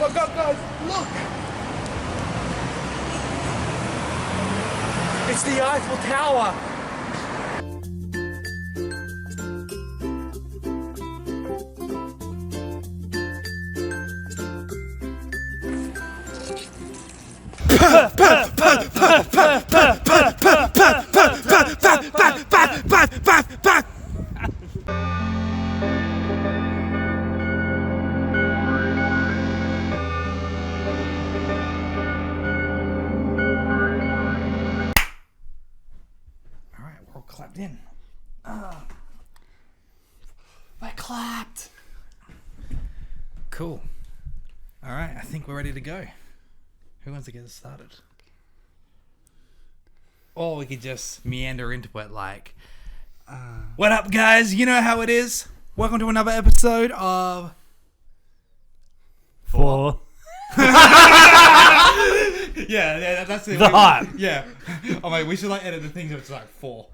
my God, guys, look! It's the Eiffel Tower! Clapped in. We're clapped. Cool. All right, I think we're ready to go. Who wants to get us started? Or we could just meander into it like, what up, guys? You know how it is. Welcome to another episode of... Four. Yeah, that's it. The hype. Yeah. Oh my, we should like edit the thing so it's like 4.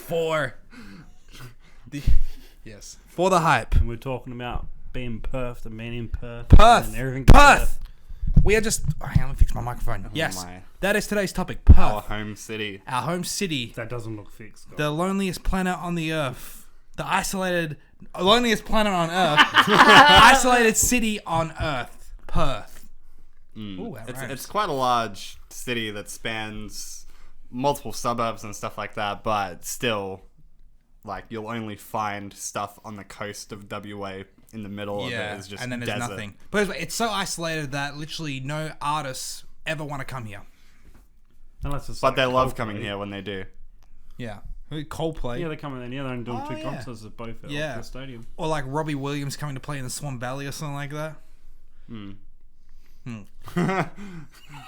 Four. Yes. For the hype. And we're talking about being Perth'd and being in Perth. Perth. And everything. Perth. We are just... Oh, hang on, let me fix my microphone. Yes. My. That is today's topic. Perth. Our home city. Our home city. That doesn't look fixed. The loneliest planet on the earth. The loneliest planet on earth. Isolated city on earth. Perth. Ooh, It's quite a large city that spans multiple suburbs and stuff like that, but still, like, you'll only find stuff on the coast of WA. In the middle of it is just and then there's desert. nothing. But it's so isolated that literally no artists ever want to come here. Unless it's But like they love Coldplay. coming here when they do. Yeah. Coldplay. Yeah, they come in there. Yeah, they're doing two yeah. concerts at both at the stadium. Or like Robbie Williams coming to play in the Swan Valley or something like that.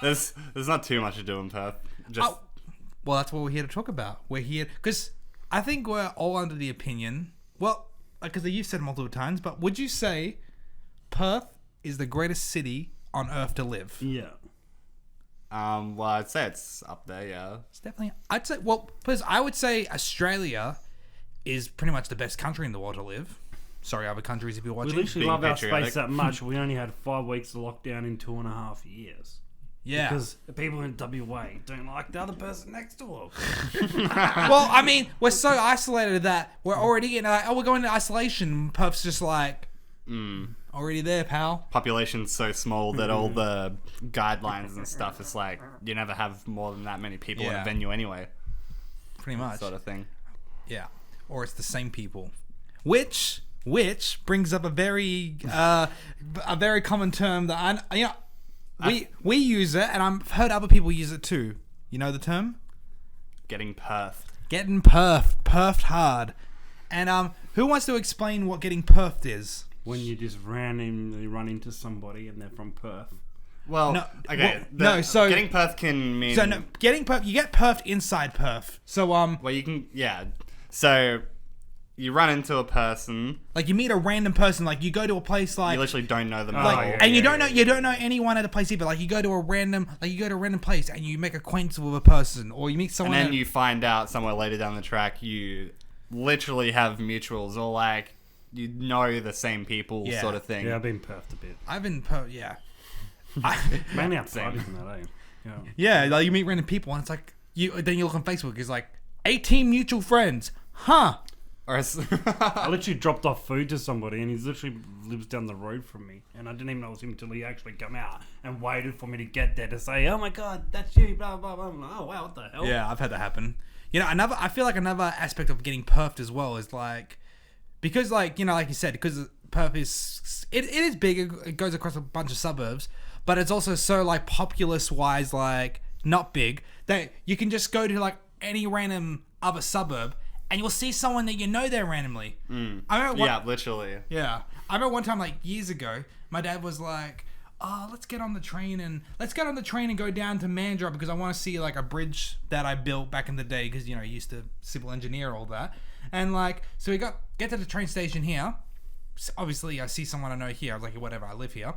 There's not too much to do in Perth. Just Well, that's what we're here to talk about. We're here because I think we're all under the opinion. Well, because you've said multiple times, but would you say Perth is the greatest city on earth to live? Yeah. well, I'd say it's up there, yeah. It's definitely. I'd say. Well, because I would say Australia is pretty much the best country in the world to live. Sorry, other countries if you're We watching. literally Being love our patriotic. space that much. We only had 5 weeks of lockdown in 2.5 years. Yeah. Because the people in WA don't like the other person next to them. Well, I mean, we're so isolated that we're already in. We're going into isolation. Perth's just like already there, pal. Population's so small that all the guidelines and stuff is like, you never have more than that many people in Yeah. a venue anyway. Pretty much. Sort of thing. Yeah. Or it's the same people. Which brings up a very common term that we use it, and I've heard other people use it too. You know the term? Getting Perth. Getting perfed hard. And who wants to explain what getting perfed is? When you just randomly run into somebody and they're from Perth. Well, No, okay. so getting Perth can mean... So no, getting perfed, you get perfed inside Perth. So Well, you can... Yeah. So, you run into a person... like you meet a random person, like you go to a place like You literally don't know them at like, all. and you don't know anyone at a place either. Like you go to a random place and you make acquaintance with a person, or you meet someone. And then you find out somewhere later down the track you literally have mutuals, or like you know the same people, Yeah. sort of thing. Yeah, I've been Perth'd a bit. I've been yeah. Mainly outside, isn't that, eh? Yeah. Yeah, like you meet random people and it's like then you look on Facebook, it's like 18 mutual friends, huh? Or else- I literally dropped off food to somebody and he literally lives down the road from me. And I didn't even know it was him until he actually come out and waited for me to get there to say, oh my God, that's you, blah, blah, blah. I'm like, oh wow, what the hell? Yeah, I've had that happen. You know, I feel like another aspect of getting perfed as well is like, because like, you know, like you said, because Perth is, it is big, it goes across a bunch of suburbs, but it's also so like populace wise, like not big, that you can just go to like any random other suburb and you'll see someone that you know there randomly. I remember yeah, literally. Yeah. I remember one time, like, years ago, my dad was like, oh, let's get on the train and go down to Mandurah because I want to see, like, a bridge that I built back in the day because, you know, I used to civil engineer all that. And, like, so we get to the train station here. Obviously, I see someone I know here. I was like, whatever, I live here.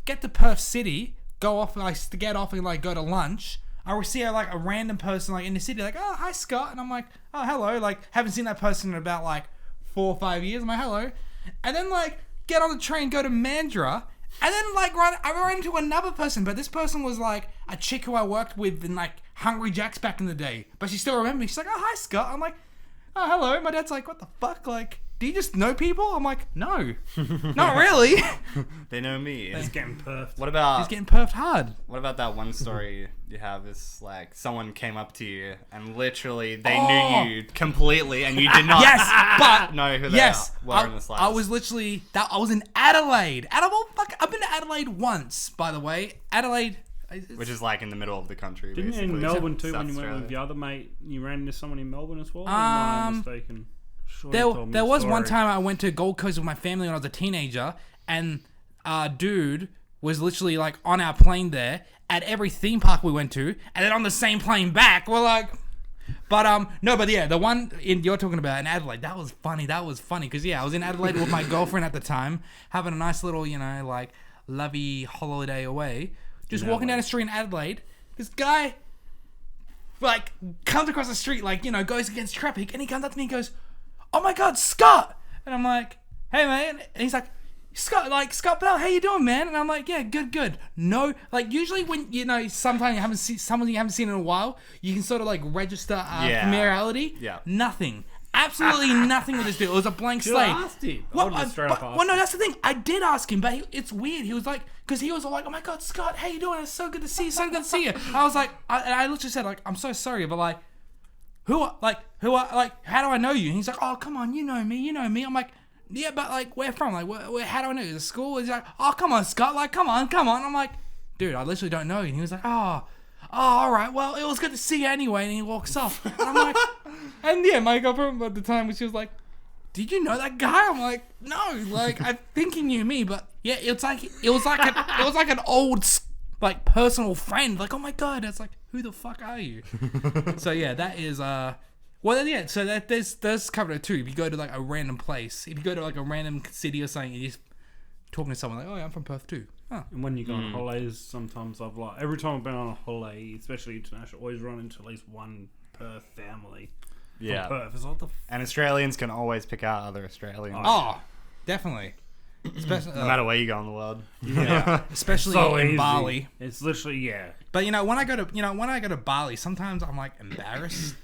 Get to Perth City, get off and, like, go to lunch. I will see like a random person like in the city, like, oh, hi Scott, and I'm like, oh, hello, like haven't seen that person in about like 4 or 5 years. I'm like, hello. And then, like, get on the train, go to Mandurah. And then, like, I ran into another person. But this person was, like, a chick who I worked with in, like, Hungry Jack's back in the day. But she still remembered me. She's like, oh, hi, Scott. I'm like, oh, hello. My dad's like, what the fuck? Like, do you just know people? I'm like, no. Not really. They know me. He's getting perfed. What about He's getting perfed hard. What about that one story you have? Is like someone came up to you and literally they Oh. knew you completely and you did not Yes, but know who they were in the slightest. I was literally I was in Adelaide. I've been to Adelaide once, by the way. Adelaide, Which is like in the middle of the country. Didn't you basically. in Melbourne too South when you went with Australia. your other mate? You ran into someone in Melbourne as well? Or am I mistaken? Sure you told me there the was one story. time I went to Gold Coast with my family when I was a teenager, and dude was literally like on our plane there at every theme park we went to, and then on the same plane back. We're like, but yeah, the one you're talking about in Adelaide, that was funny. Because I was in Adelaide with my girlfriend at the time, having a nice little, like lovey holiday away, just walking down the street in Adelaide. This guy like comes across the street, like, goes against traffic, and he comes up to me and goes, oh my God, Scott! And I'm like, hey man, and he's like, Scott Bell, how you doing, man? And I'm like, yeah, good. No, like usually when sometimes you haven't seen someone you haven't seen in a while, you can sort of like register familiarity. Yeah. Nothing. Absolutely nothing with this dude. It was a blank slate. asked him. I Well, would've just straight up asked well, no, him. that's the thing. I did ask him, but it's weird. He was like, because he was all like, oh my God, Scott, how you doing? It's so good to see you. I was like, I literally said, like, I'm so sorry, but like, how do I know you? And he's like, oh, come on, you know me. I'm like, yeah, but like, where from? Like, where how do I know you? The school? He's like, oh, come on, Scott, like, come on. I'm like, dude, I literally don't know you. And he was like, oh, all right, well, it was good to see you anyway. And he walks off. And I'm like, and yeah, my girlfriend at the time, she was like, did you know that guy? I'm like, no, like, I think he knew me, but yeah, it was like an old, like, personal friend. Like, oh my God, it's like, who the fuck are you? So yeah, that is so that there's covered it too. If you go to like a random place, if you go to like a random city or something, and you're just talking to someone like, oh yeah, I'm from Perth too. Oh. And when you go on holidays, sometimes every time I've been on a holiday, especially international, always run into at least one Perth family. Yeah. From Perth. It's like And Australians can always pick out other Australians. Oh, definitely. Especially, No matter where you go in the world. yeah, especially so in easy. Bali. It's literally But when I go to Bali, sometimes I'm like embarrassed.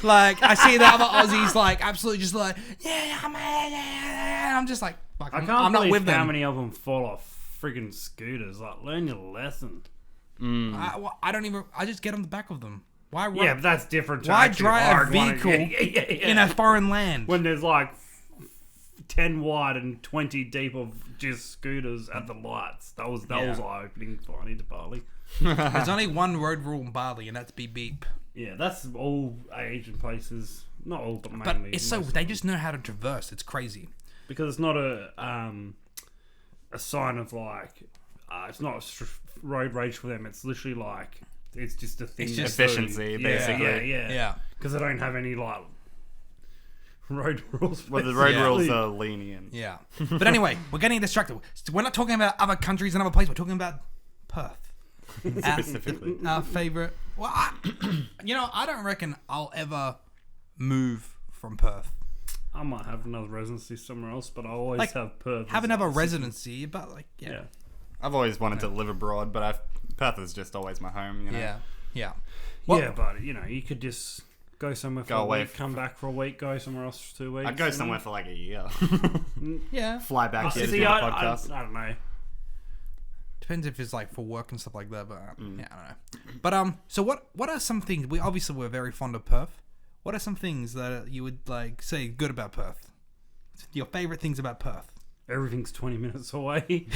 Like I see the other Aussies like absolutely just like I'm just like fuck, I can't I'm not believe with how them. many of them fall off friggin' scooters. Like, learn your lesson. I don't even. I just get on the back of them. Why? Yeah, but that's different. To Why actually drive a hard one. vehicle Yeah. in a foreign land? When there's like 10 wide and 20 deep of just scooters at the lights. That was eye-opening flying into Bali. There's only one road rule in Bali, and that's beep beep. Yeah, that's all Asian places. Not all, but But mainly. it's so most of they them. just know how to traverse. It's crazy. Because it's not a sign of like it's not road rage for them. It's literally like it's just a thing. It's they just do. efficiency, basically. Yeah. Because they don't have any like road rules. Well, the road Yeah. rules are lenient. Yeah. But anyway, we're getting distracted. We're not talking about other countries and other places. We're talking about Perth. Specifically. Our favorite. Well, I don't reckon I'll ever move from Perth. I might have another residency somewhere else, but I always Like, have Perth. Have as another a- residency, but like, Yeah. I've always wanted to live abroad, but Perth is just always my home, you know? Yeah. Yeah, but you could just go somewhere for Go a away week, come back for a week, go somewhere else for 2 weeks. I'd go you know? somewhere for like a year. Yeah. Fly back here to do See, the I podcast. don't know. Depends if it's like for work and stuff like that, but yeah, I don't know. But so what are some things we're very fond of Perth? What are some things that you would like say good about Perth? Your favorite things about Perth? Everything's 20 minutes away.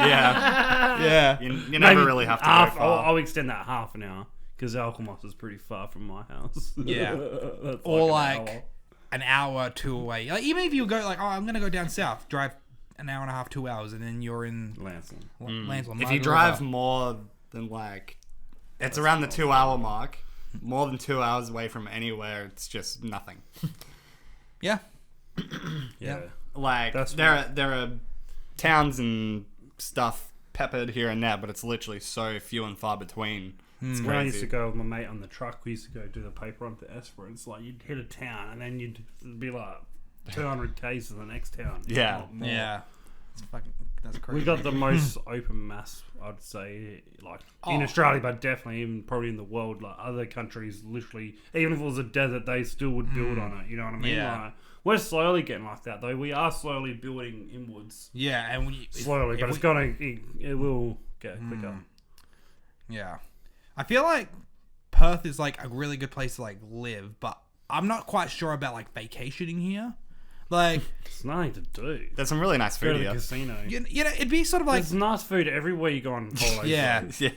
Yeah. You never really have to go far. I'll extend that half an hour because Alkmaar is pretty far from my house. Yeah. That's Or an like hour. an hour or two away. Like, even if you go like, oh, I'm gonna go down south, drive an hour and a half, 2 hours, and then you're in Lansing. Lansing. If you drive more than like, it's around the 2 hour mark, more than 2 hours away from anywhere, it's just nothing. yeah. Yeah. Like That's there are towns and stuff peppered here and there, but it's literally so few and far between. It's When I used crazy. to go with my mate on the truck, we used to go do the paper run to Espera. It's like you'd hit a town and then you'd be like 200 k's to the next town. Yeah. Not more. Yeah. That's crazy. We got the most open mass, I'd say, like in Oh. Australia, but definitely even probably in the world. Like other countries, literally, even if it was a desert, they still would build on it. You know what I mean? Yeah. Like, we're slowly getting like that, though. We are slowly building inwards, Yeah, and slowly, but it will get quicker. Yeah. I feel like Perth is like a really good place to like live, but I'm not quite sure about like vacationing here. Like, It's nothing to do. There's some really nice Go food to the here. casino. you know, it'd be sort of like, There's nice food everywhere you go on holidays. yeah. though. Yeah.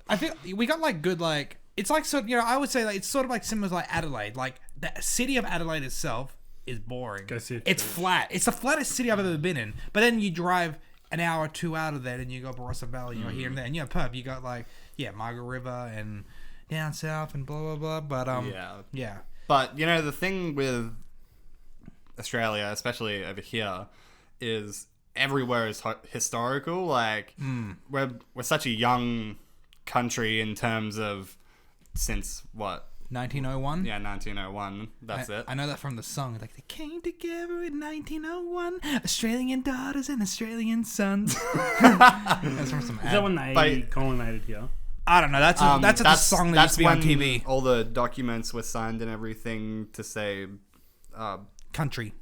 I think we got like good like it's like so I would say like it's sort of like similar to like Adelaide. Like the city of Adelaide itself is boring. Go see a It's church. flat. It's the flattest city I've ever been in. But then you drive an hour or two out of there, and you go Barossa Valley, you're here and there, and Perth, you got like Margaret River and down south and blah blah blah. But yeah. But the thing with Australia, especially over here, is everywhere is historical. Like we're such a young country in terms of since what 1901. 1901. That's it. I know that from the song. Like they came together in 1901, Australian daughters and Australian sons. That's from some. Is that when they But- colonized here? I don't know. That's a song that used to be on when TV. all the documents were signed and everything to say, Country.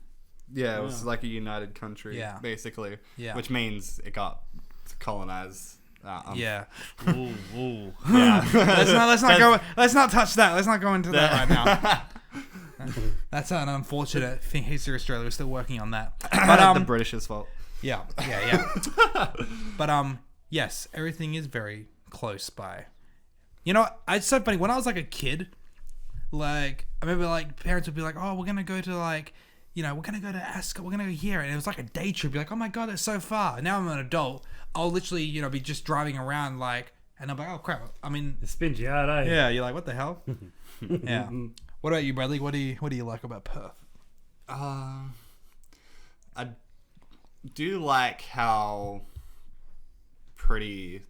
it was like a united country, Yeah. basically. Yeah. Which means it got colonized. Yeah. Ooh, ooh. Yeah. Let's not touch that. Let's not go into that right now. That's an unfortunate thing. History Australia is still working on that. But the British's fault. yeah. But yes, everything is very close by. You know, it's so funny. When I was like a kid, like I remember like parents would be like, "Oh, we're gonna go to like, we're gonna go to Ascot. We're gonna go here," and it was like a day trip. You're like, "Oh my god, that's so far." And now I'm an adult. I'll literally, be just driving around like, and I'm like, "Oh crap!" I mean, It spins you out, eh? yeah. You're like, "What the hell?" Yeah. What about you, Bradley? What do you like about Perth? I do like how pretty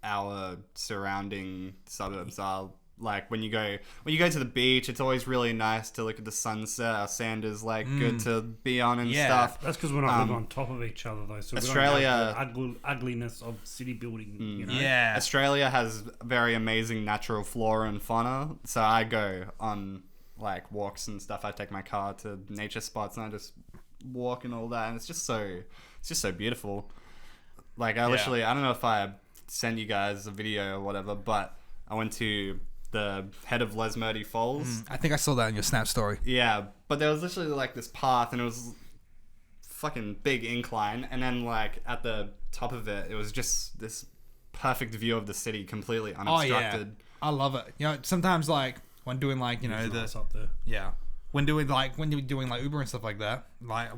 our surrounding suburbs are. Like when you go to the beach, it's always really nice to look at the sunset. Our sand is like good to be on and Yeah. stuff. That's because we're not living on top of each other, though. So Australia- we don't have the ugliness of city building, you know? Yeah. Australia has very amazing natural flora and fauna. So I go on like walks and stuff. I take my car to nature spots and I just walk and all that, and it's just so beautiful. Like I don't know if I sent you guys a video or whatever, but I went to the head of Lesmurdy Falls. I think I saw that in your Snap story. Yeah, but there was literally like this path, and it was fucking big incline, and then like at the top of it, it was just this perfect view of the city, completely unobstructed. I love it. Sometimes like when doing like It's the nice up there. when you're doing like Uber and stuff like that, like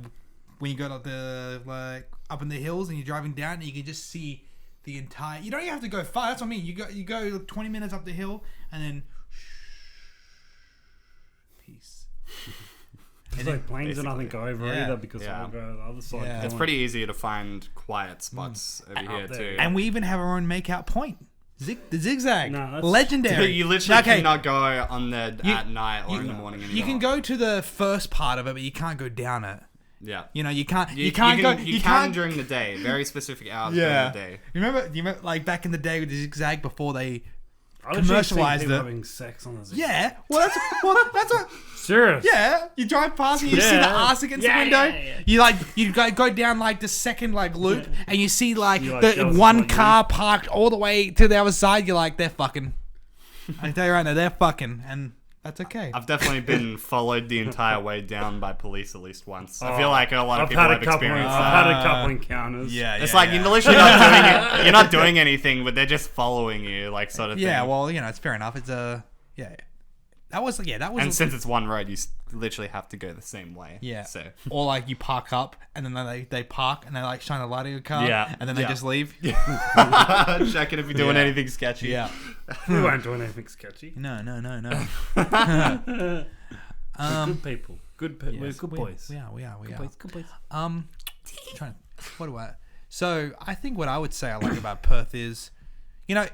when you go up the like up in the hills and you're driving down, and you can just see the entire. You don't even have to go far. That's what I mean. You go 20 minutes up the hill, and then peace. It's like planes and nothing go over Yeah. either because Yeah. I'll go to the other side. Yeah. It's pretty easy to find quiet spots over here Up there. too. And we even have our own makeout point. The zigzag. No, that's- Legendary. You literally Okay, cannot go on there at night or in the morning anymore. You can go to the first part of it, but you can't go down it. Yeah. You can't. You can't go. can, You can can't during the day. Very specific hours Yeah. during the day. You remember like back in the day with the zigzag before they I literally see commercialized people it. having sex on the zig. Yeah. Well, that's what. Serious. Yeah. You drive past and you see the Yeah. arse against Yeah, the window. yeah. You go down like the second like loop, and you see like You like, the that was one what you- car parked all the way to the other side. You're like, they're fucking. I tell you right now, they're fucking, and that's okay. I've definitely been followed the entire way down by police at least once. I feel like a lot of I've people had have a couple. experienced I've that. had a couple encounters. It's like you're literally not doing it. You're not doing anything, but they're just following you, like sort of thing. Yeah. Well, it's fair enough. It's That was. And since it's one road, you literally have to go the same way. Yeah. So Or like you park up and then they park and they like shine a light at your car. Yeah. And then they Yeah. just leave. checking if you're doing Yeah. anything sketchy. Yeah. We weren't doing anything sketchy. No. Good people. Good people. We're good boys. We are. Good boys. Trying. What do I? So I think what I would say I like about Perth is, you know,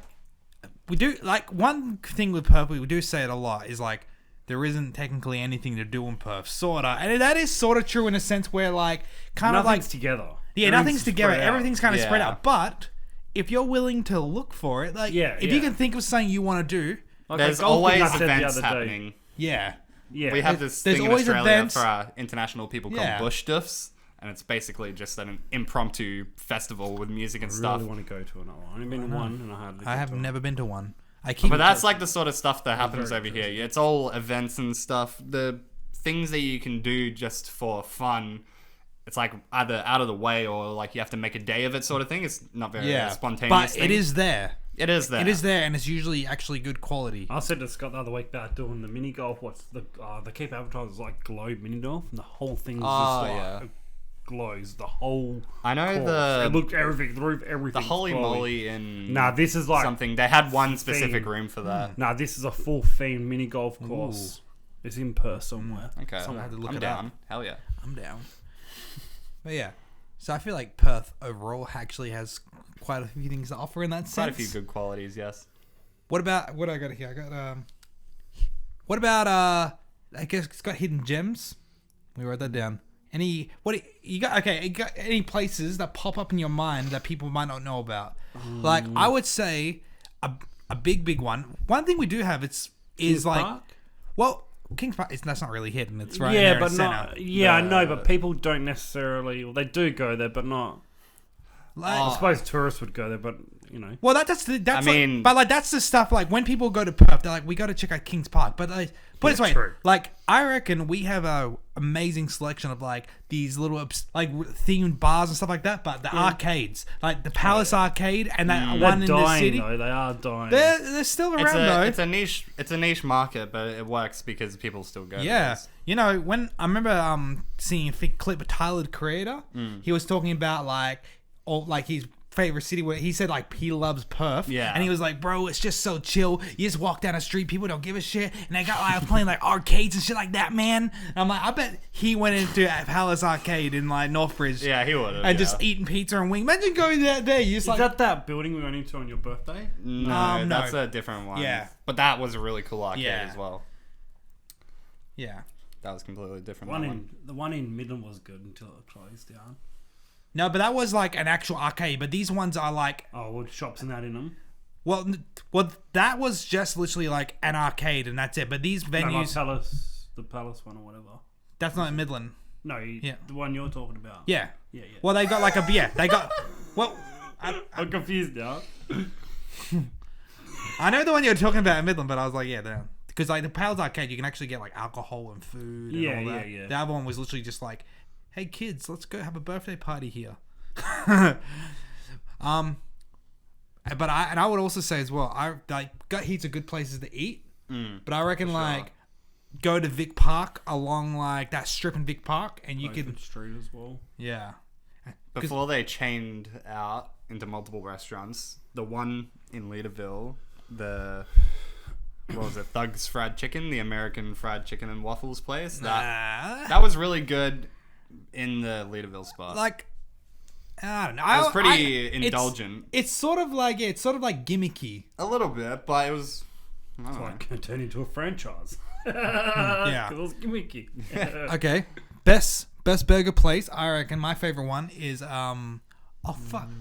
we do like one thing with Perth. We do say it a lot is like there isn't technically anything to do in Perth, sorta, and that is sort of true in a sense where like kind of like Nothing's together. yeah, nothing's together. Everything's kind of spread Yeah. out. But if you're willing to look for it, like if you can think of something you want to do, Like There's the golf thing always I said the events other day. happening. yeah, Yeah. We have this There's thing in always Australia events. for our international people called Yeah. Bush Stuffs, and it's basically just an impromptu festival with music and I stuff. really want to go to another one. I've only been to one, and I have never been to one. I keep But that's like the sort of stuff that happens very over here. It's all events and stuff. The things that you can do just for fun, it's like either out of the way or like you have to make a day of it sort of thing. It's not very spontaneous but thing. it is there. It is there. It is there, and it's usually actually good quality. I said to Scott the other week about doing the mini golf. What's the they keep advertising like globe mini golf, and the whole thing's just like yeah. glows. The whole I know course. It looked everything, the roof, everything. the Holy Moly in Nah, this is like something. They had one specific theme. room for that. Nah, this is a full themed mini golf course. It's in Perth somewhere. Okay, Someone had to look I'm it down. up. Hell yeah. I'm down. But yeah, so I feel like Perth overall actually has quite a few things to offer in that sense. Quite a few good qualities, yes. What about what I got here? I got What about I guess it's got hidden gems. We wrote that down. Any what you got? Okay, you got any places that pop up in your mind that people might not know about? Like I would say a big one. One thing we do have is Kings like Park? well. Kings Park, that's not really hidden. It's right Yeah, there but in not. center. Yeah, I know, but people don't necessarily. Well, they do go there, but not. Like, I suppose tourists would go there, but you know. well, that's I mean- but like that's the stuff. Like when people go to Perth, they're like, we got to check out Kings Park. But like, put it this way, true. like I reckon we have a amazing selection of like these little like themed bars and stuff like that. But the arcades, like the Palace Arcade and that They're one in the dying city, though. They are dying. they're still around though. It's a niche market, but it works because people still go. to Yeah, those. you know when I remember seeing a clip of Tyler the Creator, he was talking about like all like his favorite city where he said like he loves Perth. Yeah. And he was like, bro, it's just so chill. You just walk down the street, people don't give a shit. And they got like playing like arcades and shit like that, man. And I'm like, I bet he went into Palace Arcade in like Northbridge. Yeah, he would have. And just eating pizza and wing. Imagine going that day. You just Is like that building we went into on your birthday? No, no. that's a different one. Yeah. But that was a really cool arcade Yeah. as well. yeah. That was completely different. The one in Midland was good until it closed down. No, but that was like an actual arcade. But these ones are like Oh, with shops and that in them. well, that was just literally like an arcade and that's it. But these No, like venues, the Palace one or whatever. that's not in Midland. No, Yeah. the one you're talking about. Yeah. Yeah. Well, they got like a they got well. I'm confused now. I know the one you're talking about in Midland, but I was like, yeah, because like the Palace Arcade, you can actually get like alcohol and food. And Yeah, all that. yeah. The other one was literally just like, hey kids, let's go have a birthday party here. But I would also say as well, I like got heaps of good places to eat, but I reckon like go to Vic Park along like that strip in Vic Park, and you could Street as well. yeah. Before they chained out into multiple restaurants, the one in Leaderville, what was it, Thug's Fried Chicken, the American fried chicken and waffles place, that was really good in the Leaderville spot. Like I don't know. It was pretty indulgent. It's sort of like gimmicky. A little bit, but it was. I don't know. Like it turned into a franchise. Yeah. 'Cause it was gimmicky. Okay. Best burger place. I reckon my favorite one is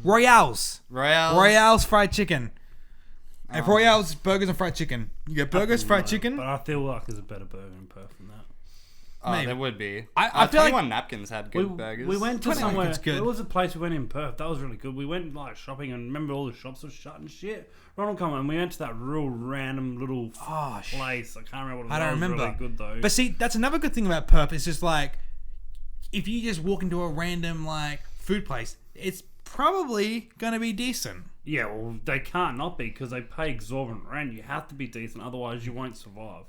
Royale's. Royale's fried chicken. If Royale's burgers and fried chicken, you get burgers, fried chicken. But I feel like there's a better burger in Perth than that. Maybe. There would be. I feel like 21 Napkins had good burgers. We went to 21 somewhere. Napkins good. There was a place we went in Perth. That was really good. We went like shopping and remember all the shops were shut and shit. Ronald come and we went to that real random little place. I can't remember what it was. I don't remember. It was really good though. But see, that's another good thing about Perth. It's just like if you just walk into a random like food place, it's probably gonna be decent. yeah, well, they can't not be because they pay exorbitant rent. You have to be decent, otherwise you won't survive.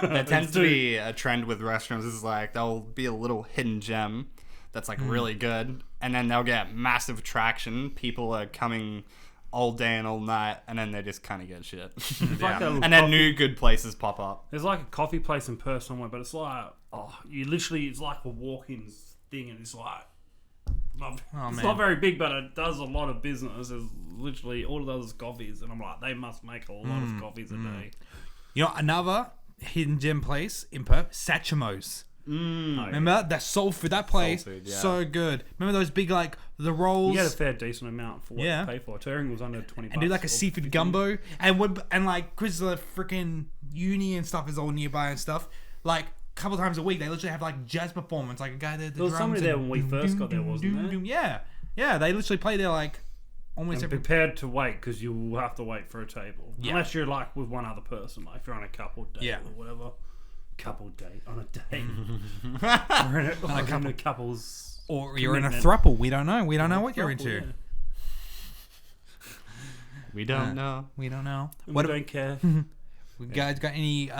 There tends to be a trend with restaurants. Is like there'll be a little hidden gem that's like really good, and then they'll get massive traction. People are coming all day and all night, and then they just kind of get shit. Like a little And then coffee- new good places pop up. There's like a coffee place in Perth somewhere, but it's like, it's like a walk-in thing, and it's like It's man. not very big, but it does a lot of business. It's literally all it does is coffees, and I'm like, they must make a lot of coffees a day. You know, another hidden gem place in Perth, Satchimo's. Remember that soul food? That place, Soul food, yeah. so good. Remember those big like the rolls? You get a fair decent amount for what Yeah. you pay for. Turing was under 20 bucks. And do like a or seafood 50. gumbo, and like because the freaking uni and stuff is all nearby and stuff. Like a couple times a week, they literally have like jazz performance. Like a guy there. There was somebody there when we first got there, wasn't there? Yeah, yeah. They literally play there like almost And every. prepared to wait because you will have to wait for a table. Yeah. Unless you're like with one other person, like if you're on a couple date Yeah. or whatever. Couple date on a date. or in a couple's Or you're in a commitment. throuple. We don't know. We don't know what you're into. Yeah. We don't know. We don't know. We What don't care. you guys got any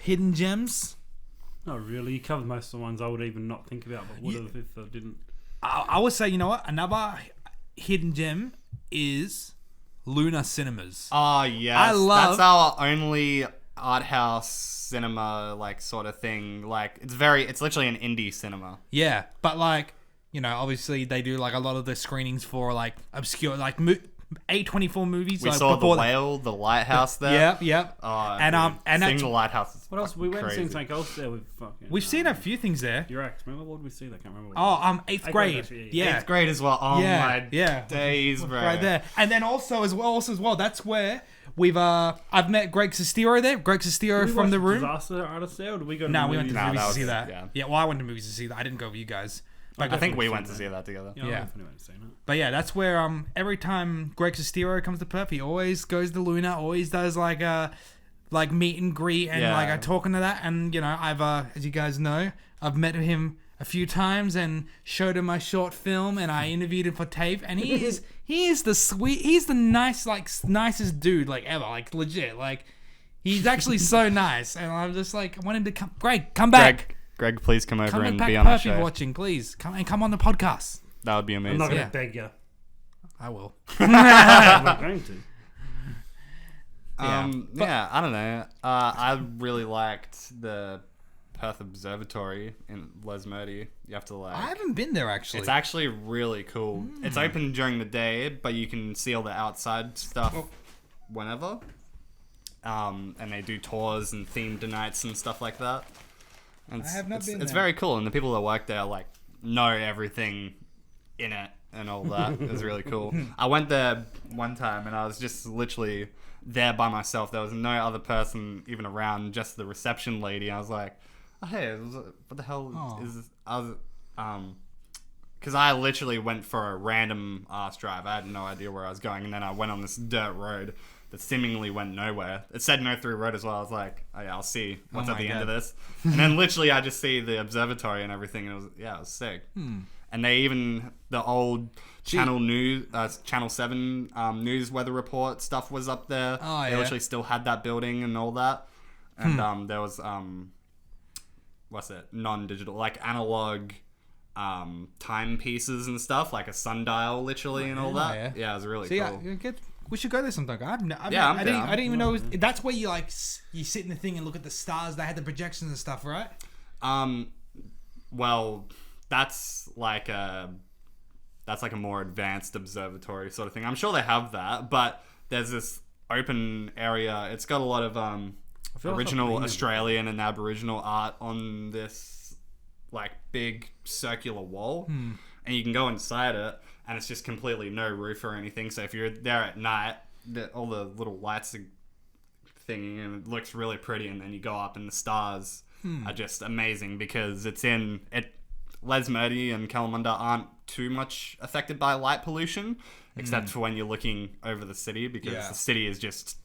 hidden gems? Not really. You covered most of the ones I would even not think about, but would have if I didn't. I would say, you know what? Another hidden gem is Luna Cinemas. Oh yes, I love- that's our only art house cinema like sort of thing. Like it's literally an indie cinema. Yeah, but like, you know, obviously they do like a lot of the screenings for like obscure like A24 movies. We like, saw the before whale, the lighthouse there. Yep, yep. Oh, And, dude, and seeing that's- the lighthouse is What else? We went and crazy. seen something else there with fucking. We've seen a few things there. Your ex. Remember what did we see? I can't remember. Oh, eighth grade. actually, Yeah, Eighth grade as well. Oh Yeah, my yeah. days, bro. right there. And then also as well, that's where we've I've met Greg Sestero there. Greg Sestero from the room. Disaster Artist there, or did we go to No, the we went to movies? the movies that to see was- that. yeah. Yeah, well, I went to movies to see that. I didn't go with you guys. But I think we Definitely went to seen see that together. Yeah, Yeah. I definitely went to see it. But yeah, that's where every time Greg Sestero comes to Perth, he always goes to Luna, always does like meet and greet and Yeah. like I talking to that. And you know, I've as you guys know, I've met him a few times and showed him my short film and I interviewed him for tape. And he is he's the nicest dude like ever, like legit, like he's actually so nice. And I'm just like, I want him to come. Greg, come back. Greg, please come over Come and back, be on our Perth, show. watching, please. Come on the podcast. That would be I'm amazing. not going Yeah. to beg you. I will. I'm not going to. Yeah, I don't know. I really liked the Perth Observatory in Lesmurdy. You have to like. I haven't been there actually. It's actually really cool. It's open during the day, but you can see all the outside stuff whenever. And they do tours and themed nights and stuff like that. And I have not been It's there. very cool, and the people that work there like know everything in it and all that. It's really cool. I went there one time, and I was just literally there by myself. There was no other person even around, just the reception lady. I was like, oh, hey, what the hell is this? I was, because I literally went for a random ass drive. I had no idea where I was going, and then I went on this dirt road that seemingly went nowhere. It said no through road as well. I was like, oh yeah, I'll see what's Oh at the my end of God. this. And then literally I just see the observatory and everything, and it was sick. And they even, the old Channel 7 news weather report stuff was up there. Oh, They yeah. literally still had that building and all that. And there was non-digital, like analog timepieces and stuff, like a sundial literally and all that. Yeah, it was really See, cool. we should go there sometime. Yeah, I'm I down. didn't even know that's where you like you sit in the thing and look at the stars. They had the projections and stuff, right? Well, that's like a more advanced observatory sort of thing. I'm sure they have that, but there's this open area. It's got a lot of feel like original I've been there. Australian and Aboriginal art on this like big circular wall, and you can go inside it, and it's just completely no roof or anything. So if you're there at night, all the little lights are thingy, and it looks really pretty. And then you go up, and the stars are just amazing because it's in it. Lesmurdy and Kalamunda aren't too much affected by light pollution, except for when you're looking over the city, because Yeah. the city is just.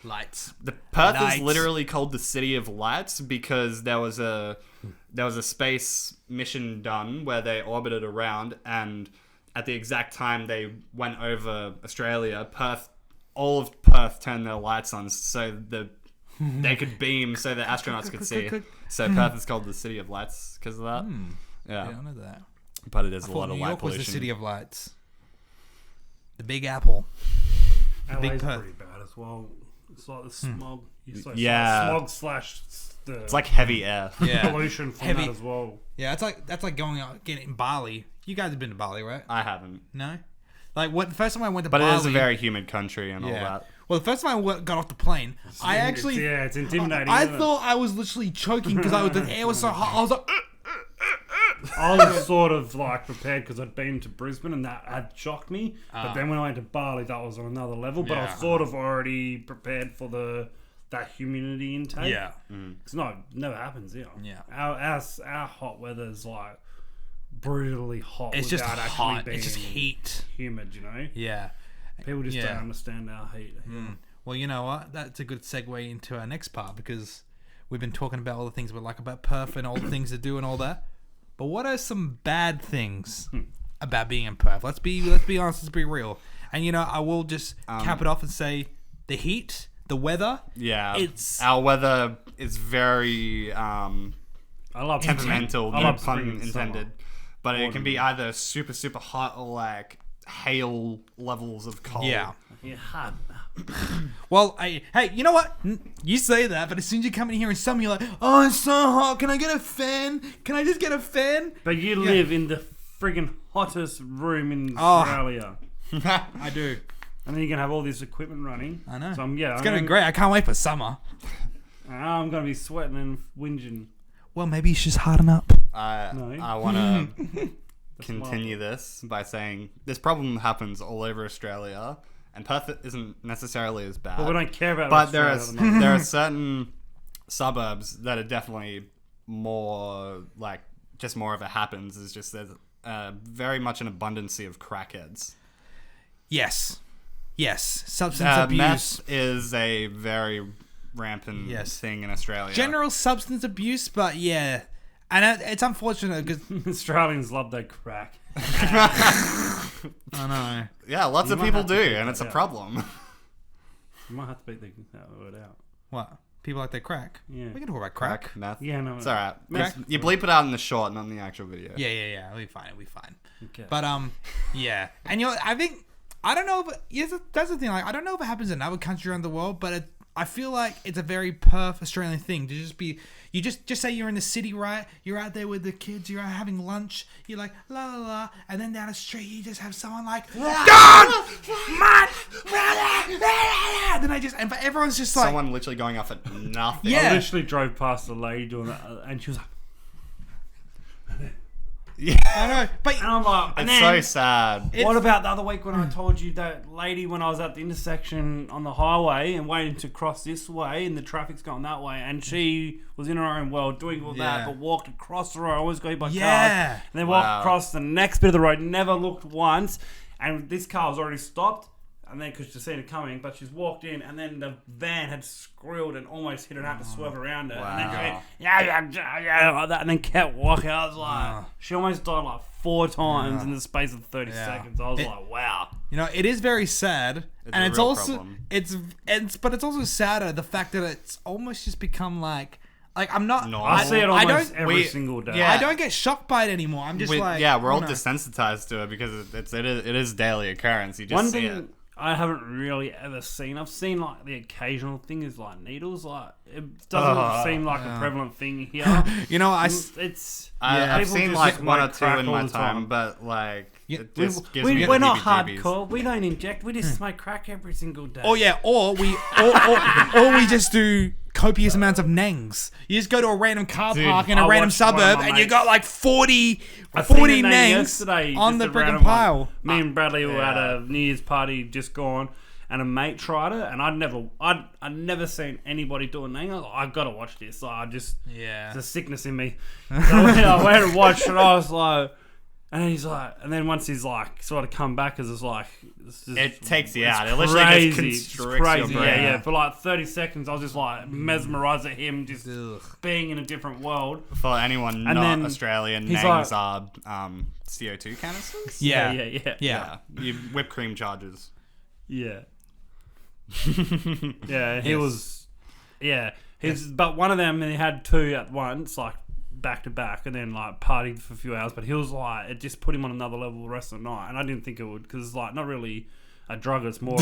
Lights. The Perth Lights. is literally called the City of Lights because there was a space mission done where they orbited around, and at the exact time they went over Australia, all of Perth turned their lights on so they could beam so the astronauts could see. So Perth is called the City of Lights because of that. Yeah, I Yeah, know that. but it is a Thought lot of New light York was pollution. the city of lights. The Big Apple. LA's Big Perth. pretty bad as well. It's like the smog. Yeah. Smog slash the It's like heavy air. Yeah. pollution from Heavy- that as well. Yeah, that's like going out getting in Bali. You guys have been to Bali, right? I haven't. No. Like the first time I went to But Bali. it is a very humid country and all that. Well, the first time I got off the plane, I actually it's intimidating. I isn't it? thought I was literally choking because the air was so hot. I was like, I was sort of like prepared because I'd been to Brisbane and that had shocked me. But then when I went to Bali, that was on another level. But I Yeah. was sort of already prepared for that humidity intake. yeah, It's never happens here. Yeah. Our hot weather's like brutally hot. it's just without actually hot. being It's just heat. humid, you know? Yeah. People just Yeah. don't understand our heat. Well, you know what? That's a good segue into our next part because we've been talking about all the things we like about Perth and all the things to do and all that. But what are some bad things about being in Perth? Let's be honest. Let's be real. And you know, I will just cap it off and say the heat, the weather. Yeah. It's- Our weather is very I love temperamental, I no love pun spring and intended. summer. But it can be either super, super hot or like hail levels of cold. Yeah. Yeah, hard. Well, hey, you know what? You say that, but as soon as you come in here in summer, you're like, oh, it's so hot. Can I get a fan? Can I just get a fan? But you live in the friggin' hottest room in Oh. Australia. I do. And then you're going to have all this equipment running. I know. So It's going to be great. I can't wait for summer. I'm going to be sweating and whinging. Well, maybe you should just harden up. I want to continue this by saying this problem happens all over Australia, and Perth isn't necessarily as bad. But we don't care about But there Australia at the moment. there are certain suburbs that are definitely more like just more of it happens. Is just there's very much an abundance of crackheads. Yes. Substance abuse. Meth is a very rampant Yes. thing in Australia. General substance abuse, but yeah. And it's unfortunate because Australians love their crack. I know. Yeah, lots You of might people have to do, beat and that it's a out. problem. You might have to beat that word out. What? People like their crack? Yeah. We can talk about crack. Meth. Yeah, no. It's alright. Crack? You bleep it out in the short, not in the actual video. Yeah. We'll be fine. Okay. But yeah. And you know, I think I don't know if that's the thing. Like, I don't know if it happens in other countries around the world, but I feel like it's a very Perth Australian thing to just be. You just say you're in the city, right? You're out there with the kids. You're out having lunch. You're like la la la, and then down the street you just have someone like God, man, and everyone's just like Someone literally going off at nothing. Yeah. I literally drove past a lady doing that, and she was like, I know, but and I'm like, and It's then, so sad. what about the other week when I told you that lady when I was at the intersection on the highway and waiting to cross this way and the traffic's going that way and she was in her own world doing all Yeah. that but walked across the road, always going by Yeah. cars, and then Wow. walked across the next bit of the road, never looked once, and this car was already stopped. And then, because she's seen it coming, but she's walked in, and then the van had squealed and almost hit her and had to swerve around her. And then she Wow. went, yeah, like that, and then kept walking. I was like, she almost died like 4 times in the space of 30 Yeah. seconds. I was like, wow. you know, it is very sad, It's and a it's real also problem. but it's also sadder the fact that it's almost just become like I'm not. No. I see it I almost don't- every we- single day. yeah. I don't get shocked by it anymore. I'm just like, we're oh, all no. desensitized to it because it is daily occurrence. You just One see thing it. I haven't really ever seen, I've seen like the occasional thing is like needles. Like it doesn't seem like a prevalent thing here. You know, It's I've people seen just like smoke one or two crack in all my the time, but like it we- just gives me we're not heebie-jeebies. hardcore. We don't inject. We just smoke crack every single day. Oh yeah, or we just do copious amounts of nangs. You just go to a random car Dude, park in I a random watched one of suburb, my and you mates- got like 40 I seen a nang nangs yesterday, on just the a freaking random one. pile. Me and Bradley were at Yeah. a New Year's party just gone, and a mate tried it, and I'd never seen anybody do a nang. I was like, I gotta watch this. So I just Yeah. there's a sickness in me. So I went and watched it. I was like, and he's like, and then once he's like sort of come back, because it's like It takes you out. It it's literally just crazy. It's constricts crazy. your Yeah, brain. yeah. For like 30 seconds, I was just like mesmerized at him just Ugh. being in a different world. For anyone And not then Australian, he's nangs are CO2 canisters. Yeah. Yeah. Yeah, you whipped cream charges. Yeah. Yeah, he was. Yeah, but one of them he had 2 at once, like back to back, and then like partied for a few hours. But he was like, it just put him on another level the rest of the night, and I didn't think it would because it's like not really a drug. It's more.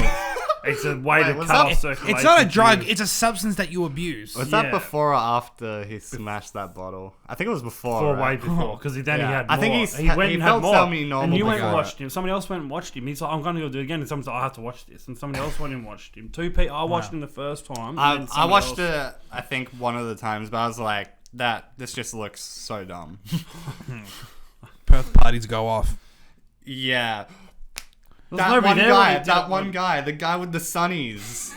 It's a way to was cut that- off circulation. It's not a drug. to- It's a substance that you abuse. Was Yeah. that before or after he smashed that bottle? I think it was before. way right? before, because then he Yeah. had more. I think he went he and felt had more. semi-normal And you went and before. watched him. Somebody else went and watched him. He's like, I'm going to go do it again. And someone's like, I have to watch this. And somebody else went and watched him. Two people. I watched him the first time. and then I somebody watched else- it, I think, one of the times, but I was like, this just looks so dumb. Perth parties go off. Yeah. There's That nobody one there guy, when he did it. the guy with the sunnies.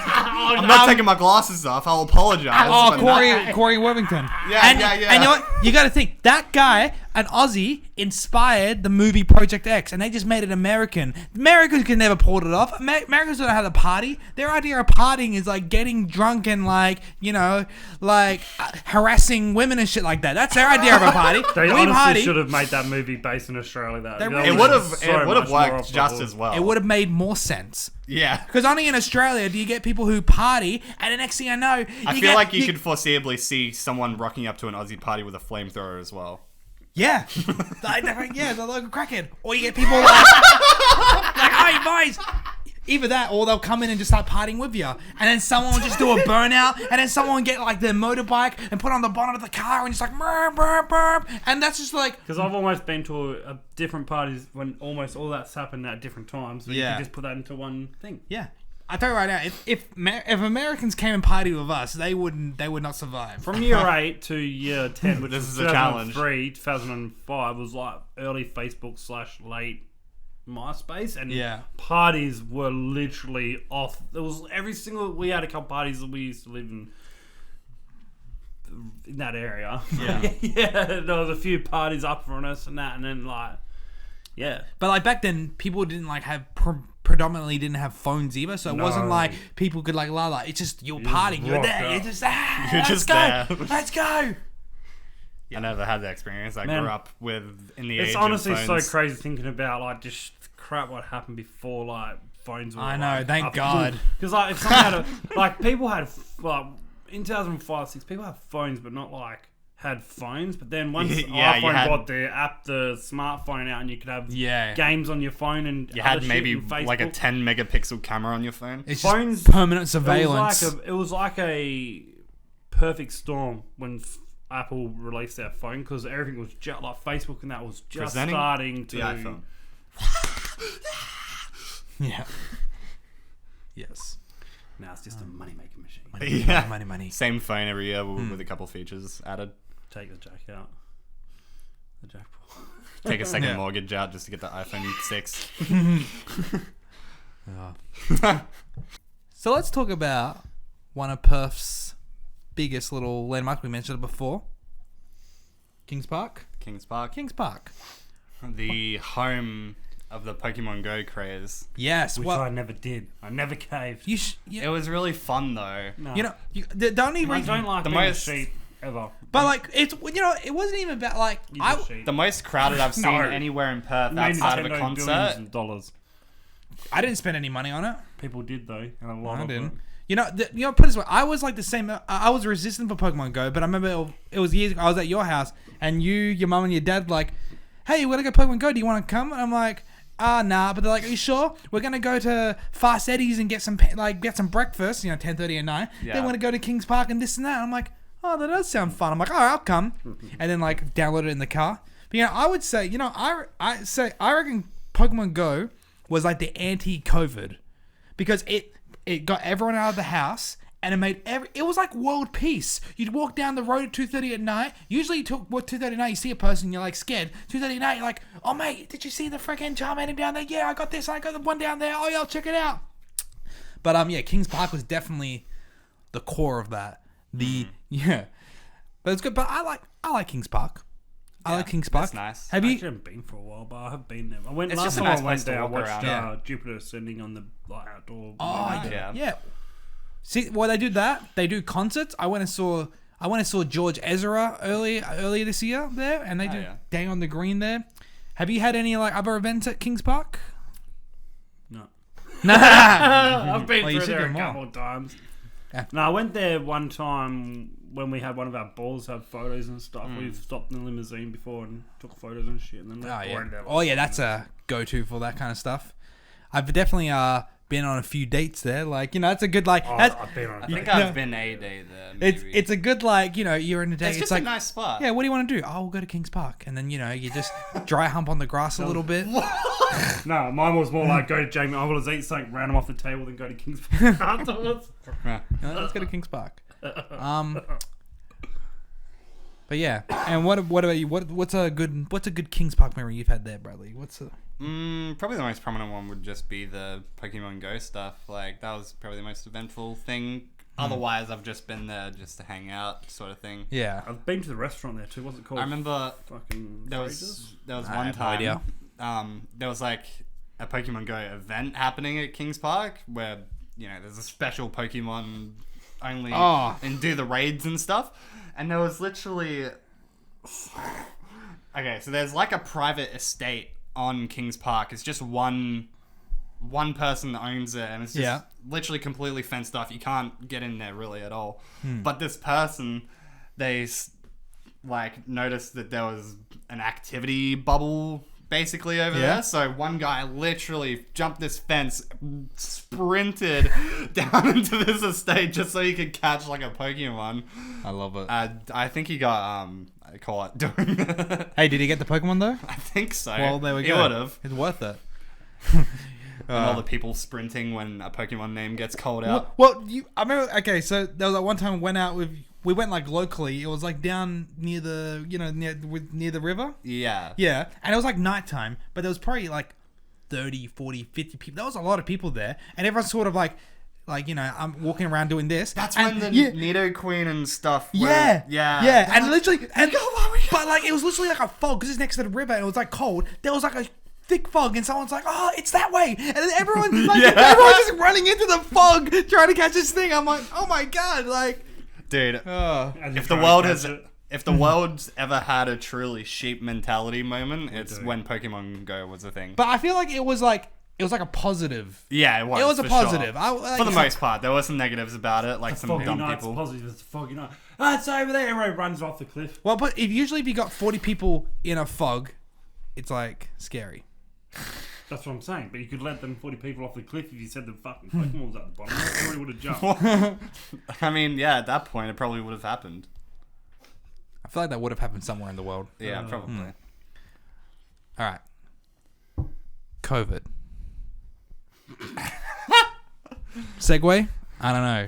I'm not taking my glasses off. I'll apologize. Oh, but Corey Worthington. Yeah, and, yeah, yeah. And you know what? You got to think that guy, an Aussie, inspired the movie Project X, and they just made it American. Americans can never pull it off. Americans don't know how to party. Their idea of partying is like getting drunk and harassing women and shit like that. That's their idea of a party. They We honestly party. should have made that movie based in Australia. That They that really It was would so have much more worked off the just hook. as well. It would have made more sense. Yeah. Because only in Australia do you get people who party, and the next thing I know, I feel like you could foreseeably see someone rocking up to an Aussie party with a flamethrower as well. Yeah. The local crackhead. Or you get people like, hey, boys. Either that, or they'll come in and just start partying with you. And then someone will just do a burnout, and then someone will get like their motorbike and put it on the bonnet of the car, and just like, burp, burp, burp. And that's just like, Because I've almost been to a different parties when almost all that's happened at different times. But Yeah. you can just put that into one thing. yeah. I tell you right now, if Americans came and partied with us, they would not survive. From year 8 to year 10, which This was is a challenge. 2003, 2005, was like early Facebook / late MySpace, and Yeah. parties were literally off. There was we had a couple parties that we used to live in that area. Yeah. Yeah, there was a few parties up from us and that, and then yeah. But like back then, people didn't like have predominantly didn't have phones either, so it wasn't No. like people could like la. It's just you're partying, you're rock there, up. you're just You're let's just go, there. let's go. I never had that experience. I Man. grew up with in the age It's of honestly so phones. crazy thinking about like just crap what happened before like phones were. I know, like, thank up- God. Because like if someone had like people had like in 2005, 6 people had phones, but not like had phones. But then once Yeah, you iPhone had- brought the smartphone out, and you could have Yeah. games on your phone and You other had shit maybe and Facebook. like a 10 megapixel camera on your phone. It's Phones- just permanent surveillance. It was like a perfect storm when Apple released their phone, because everything was just like Facebook and that was just Presenting starting to the iPhone. Yeah. Yes. Now it's just a money making machine. Yeah. Money. Same phone every year with a couple features added. Take the jack out. The jackpot. Take a second Yeah. mortgage out just to get the iPhone 6. So let's talk about one of Perth's biggest little landmarks. We mentioned it before. Kings Park. Kings Park. Kings Park. The home of the Pokemon Go craze. Yes. Which well, I never did. I never caved. It was really fun though. No. you know, the only I reason. don't like The being a most- sheep ever. But like, it's it wasn't even about like You're I. a sheep. The most crowded I've seen No. anywhere in Perth Made outside of a Nintendo billions concert. of dollars. I didn't spend any money on it. People did though, and a lot I of didn't. them. Put it this way. I was like the same. I was resistant for Pokemon Go, but I remember it was years ago. I was at your house, and your mum and your dad were like, "Hey, we're gonna go Pokemon Go. Do you want to come?" And I'm like, nah. But they're like, "Are you sure? We're gonna go to Fast Eddie's and get some breakfast. 10:30 at night. Yeah. They want to go to Kings Park and this and that." I'm like, "Oh, that does sound fun." I'm like, "All right, I'll come." And then like download it in the car. But I would say, I reckon Pokemon Go was like the anti-COVID, because it got everyone out of the house, and it made it was like world peace. You'd walk down the road at 2:30 at night. Usually, 2:30 at night, you see a person, you're like scared. 2:30 at night, you're like, "Oh mate, did you see the freaking Charmander down there? Yeah, I got this. I got the one down there. Oh yeah, I'll check it out." But Kings Park was definitely the core of that. But it's good. But I like Kings Park. I like Kings Park. That's nice. Have I you? actually haven't been for a while, but I have been there. I went It's last just a time nice I place went to there. I walk watched around. Jupiter ascending on the outdoor. Oh Yeah. yeah. See, well, they do that. They do concerts. I went and saw George Ezra earlier this year there, and they do yeah. Day on the Green there. Have you had any like other events at Kings Park? No. Nah. I've been Well, you through should there do a more. couple of times. Yeah. No, I went there one time when we had one of our balls have photos and stuff. Mm. We've stopped in the limousine before and took photos and shit. And then Oh left. yeah. Or there, Oh yeah, that's a go-to for that kind of stuff. I've definitely been on a few dates there. Like, you know, it's a good like. That's, I've been on I a think date. I've been a day there. Maybe. it's a good like, you know, you're in a date. It's just like a nice spot. yeah. What do you want to do? Oh, we'll go to Kings Park, and then you know you just dry hump on the grass a little bit. No, mine was more like go to Jamie Oliver's, eat something random off the table, then go to King's Park afterwards. Yeah. No, let's go to Kings Park. But yeah, and what about you? What's a good Kings Park memory you've had there, Bradley? Probably the most prominent one would just be the Pokemon Go stuff. Like, that was probably the most eventful thing. Otherwise, I've just been there just to hang out, sort of thing. Yeah, I've been to the restaurant there too. What's it called? I remember Fucking there Fraser's? was I one have no time. idea. There was like a Pokemon Go event happening at Kings Park where, you know, there's a special Pokemon only and do the raids and stuff. And there was literally okay, so there's like a private estate on Kings Park. It's just one person that owns it, and it's just literally completely fenced off. You can't get in there really at all. But this person, they like noticed that there was an activity bubble basically over there. So one guy literally jumped this fence, sprinted down into this estate just so he could catch like a Pokemon. I love it. I think he got caught doing it. Hey, did he get the Pokemon though? I think so. Well, there we go. He would have. It's worth it. And all the people sprinting when a Pokemon name gets called out. Well, I remember. Okay, so there was that one time we went like locally. It was like down near the near the river. Yeah. Yeah, and it was like nighttime, but there was probably like 30, 40, 50 people. There was a lot of people there, and everyone's sort of like you know, I'm walking around doing this. That's and when the Nido Queen and stuff. Yeah, and literally, Oh but like it was literally like a fog because it's next to the river and it was like cold. There was like a thick fog, and someone's like, "Oh, it's that way," and then everyone's just running into the fog trying to catch this thing. I'm like, "Oh my god!" Like, dude, As you if the try world and has. catch it. If the world's ever had a truly sheep mentality moment, it's when Pokemon Go was a thing. but I feel like it was like a positive. Yeah, it was. It was a for positive. Sure. For the most part, there were some negatives about it, like some Foggy dumb nights, people. positive. It's a foggy night. Ah, it's over there. Everyone runs off the cliff. Well, but usually if you got 40 people in a fog, it's like scary. That's what I'm saying. But you could let them 40 people off the cliff if you said the fucking Pokemon was at the bottom. They probably would have jumped. I mean, yeah, at that point, it probably would have happened. I feel like that would have happened somewhere in the world. Yeah, probably. All right. COVID. Segue? I don't know.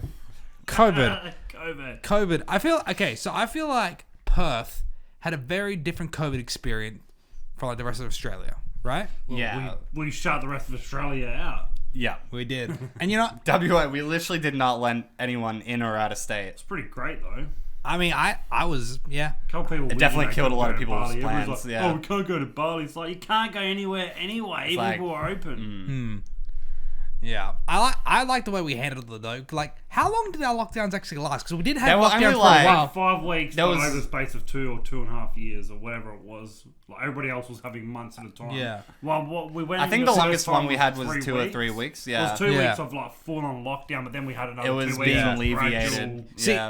COVID. I feel like Perth had a very different COVID experience from like the rest of Australia, right? Yeah. We shut the rest of Australia out. Yeah. We did. And you know, WA, we literally did not let anyone in or out of state. It's pretty great though. I mean, I was, yeah. A couple people. It definitely they killed a couldn't lot go of to people's Bali. Everyone's plans, like, yeah. Oh, we can't go to Bali. It's like you can't go anywhere anyway, even like, if we're open. Yeah. I like the way we handled it though. Like, how long did our lockdowns actually last? Because we did They have were lockdowns only, for a like, while. 5 weeks, That but was- over the space of 2 or 2.5 years or whatever it was. Like everybody else was having months at a time. Yeah. Well, what we went. I think into the first longest time one we had was 2 or 3 3 weeks. It Yeah. was 2 Yeah. weeks of like full on lockdown, but then we had another It was 2 weeks being of alleviated. gradual- See, Yeah.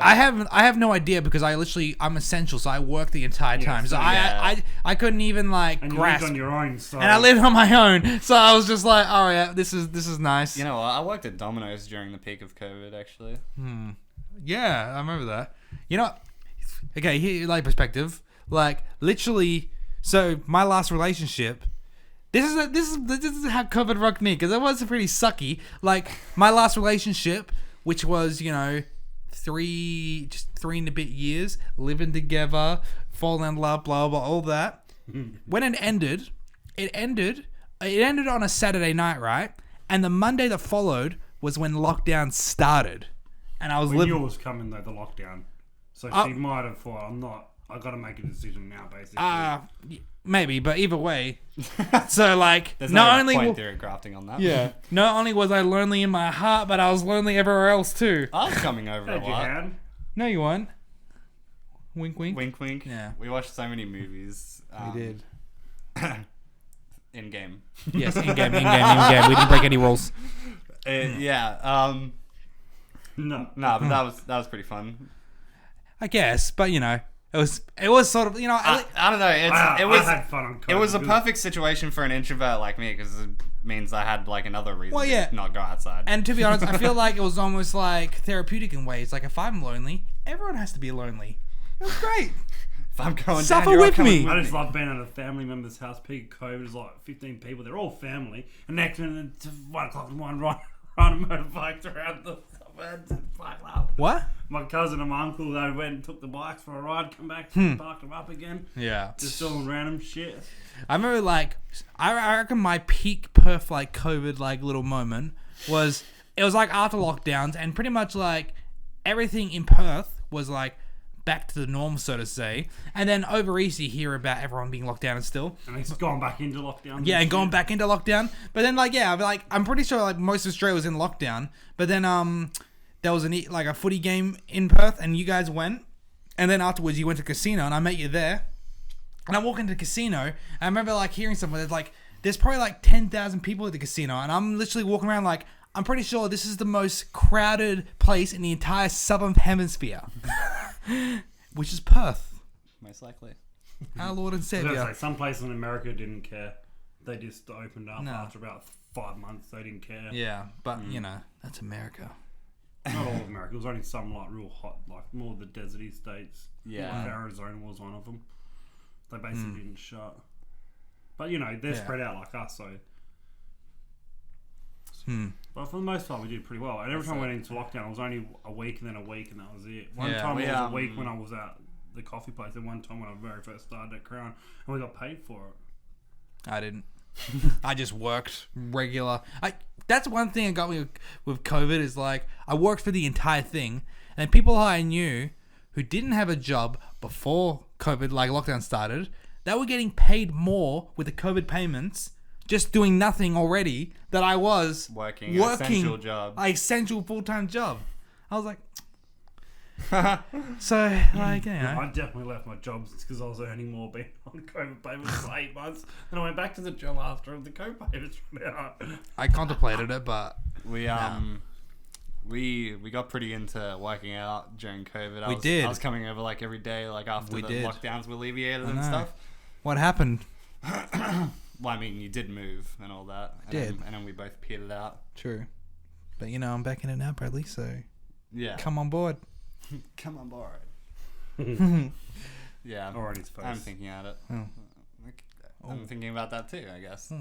I have no idea because I'm essential, so I work the entire time. So so I couldn't even like And you lived grasp. on your own, so And I lived on my own, so I was just like, "Oh yeah, this is nice." You know what? I worked at Domino's during the peak of COVID, actually. Yeah, I remember that. You know, okay, here like perspective, like literally. So my last relationship, this is how COVID rocked me because it was pretty sucky. Like my last relationship, which was 3 and a bit years living together, falling in love, blah blah, all that. When it ended on a Saturday night, right? And the Monday that followed was when lockdown started, and I was we knew it living. was coming though, the lockdown. So she might have thought, I got to make a decision now, basically. Maybe, but either way. So like, There's not no only point theory grafting on that. yeah, not only was I lonely in my heart, but I was lonely everywhere else too. I was coming over a Had you lot. had? No, you weren't. Wink, wink. Wink, wink. Yeah. We watched so many movies. We did. In game. Yes, in game. We didn't break any rules. Yeah. No. Nah, but that was pretty fun. I guess, but It was sort of, you know. I don't know. I It had fun on COVID. was a perfect situation for an introvert like me because it means I had like another reason Well, yeah. to not go outside. And to be honest, I feel like it was almost like therapeutic in ways. Like if I'm lonely, everyone has to be lonely. It was great. if I'm going Suffer down, you're with coming me. I just love being at a family member's house. Peak of COVID is like 15 people. They're all family. And next minute, it's 1 o'clock in the morning, riding motorbikes around the suburbs. It's fucked up. What? My cousin and my uncle, they went and took the bikes for a ride, come back, parked them up again. Yeah. Just doing random shit. I remember like I reckon my peak Perth like COVID like little moment was it was like after lockdowns and pretty much like everything in Perth was like back to the norm, so to say. And then over East you hear about everyone being locked down and still. And it's gone back into lockdown. Yeah, and going back into lockdown. But then like yeah, I'm pretty sure like most of Australia was in lockdown. But then there was like a footy game in Perth and you guys went. And then afterwards you went to casino and I met you there. And I walk into the casino and I remember like hearing somewhere there's probably like 10,000 people at the casino and I'm literally walking around like I'm pretty sure this is the most crowded place in the entire southern hemisphere. Which is Perth. Most likely. Our Lord and I was Savior. gonna say, some places in America didn't care. They just opened up No. after about 5 months. They didn't care. Yeah, but you know, that's America. Not all of America. It was only some like real hot, like more of the deserty states. Yeah. Like Arizona was one of them. They basically didn't shut. But you know, they're Yeah. spread out like us, so. But for the most part, we did pretty well. And every time we went into lockdown, it was only a week and then a week, and that was it. One Yeah. time We, it was a week when I was at the coffee place, and one time when I very first started at Crown, and we got paid for it. I didn't. I just worked regular. That's one thing that got me with COVID is like I worked for the entire thing, and people I knew who didn't have a job before COVID, like lockdown started, they were getting paid more with the COVID payments, just doing nothing already, that I was Working an essential job. like essential full-time job. I was like, so like you know. I definitely left my job because I was earning more being on COVID payments for 8 months. Then I went back to the job after the COVID payments ran out. I contemplated it, but We got pretty into working out during COVID. We did. I was coming over like every day, like after We the did. lockdowns were alleviated I and know. stuff. what happened? Well, I mean, you did move and all that. And Did. and then we both petered out. True. But you know, I'm back in it now, Bradley, so Yeah. come on board. Come on board. Yeah. Or on his face. I'm thinking at it. Oh. I'm thinking about that too, I guess.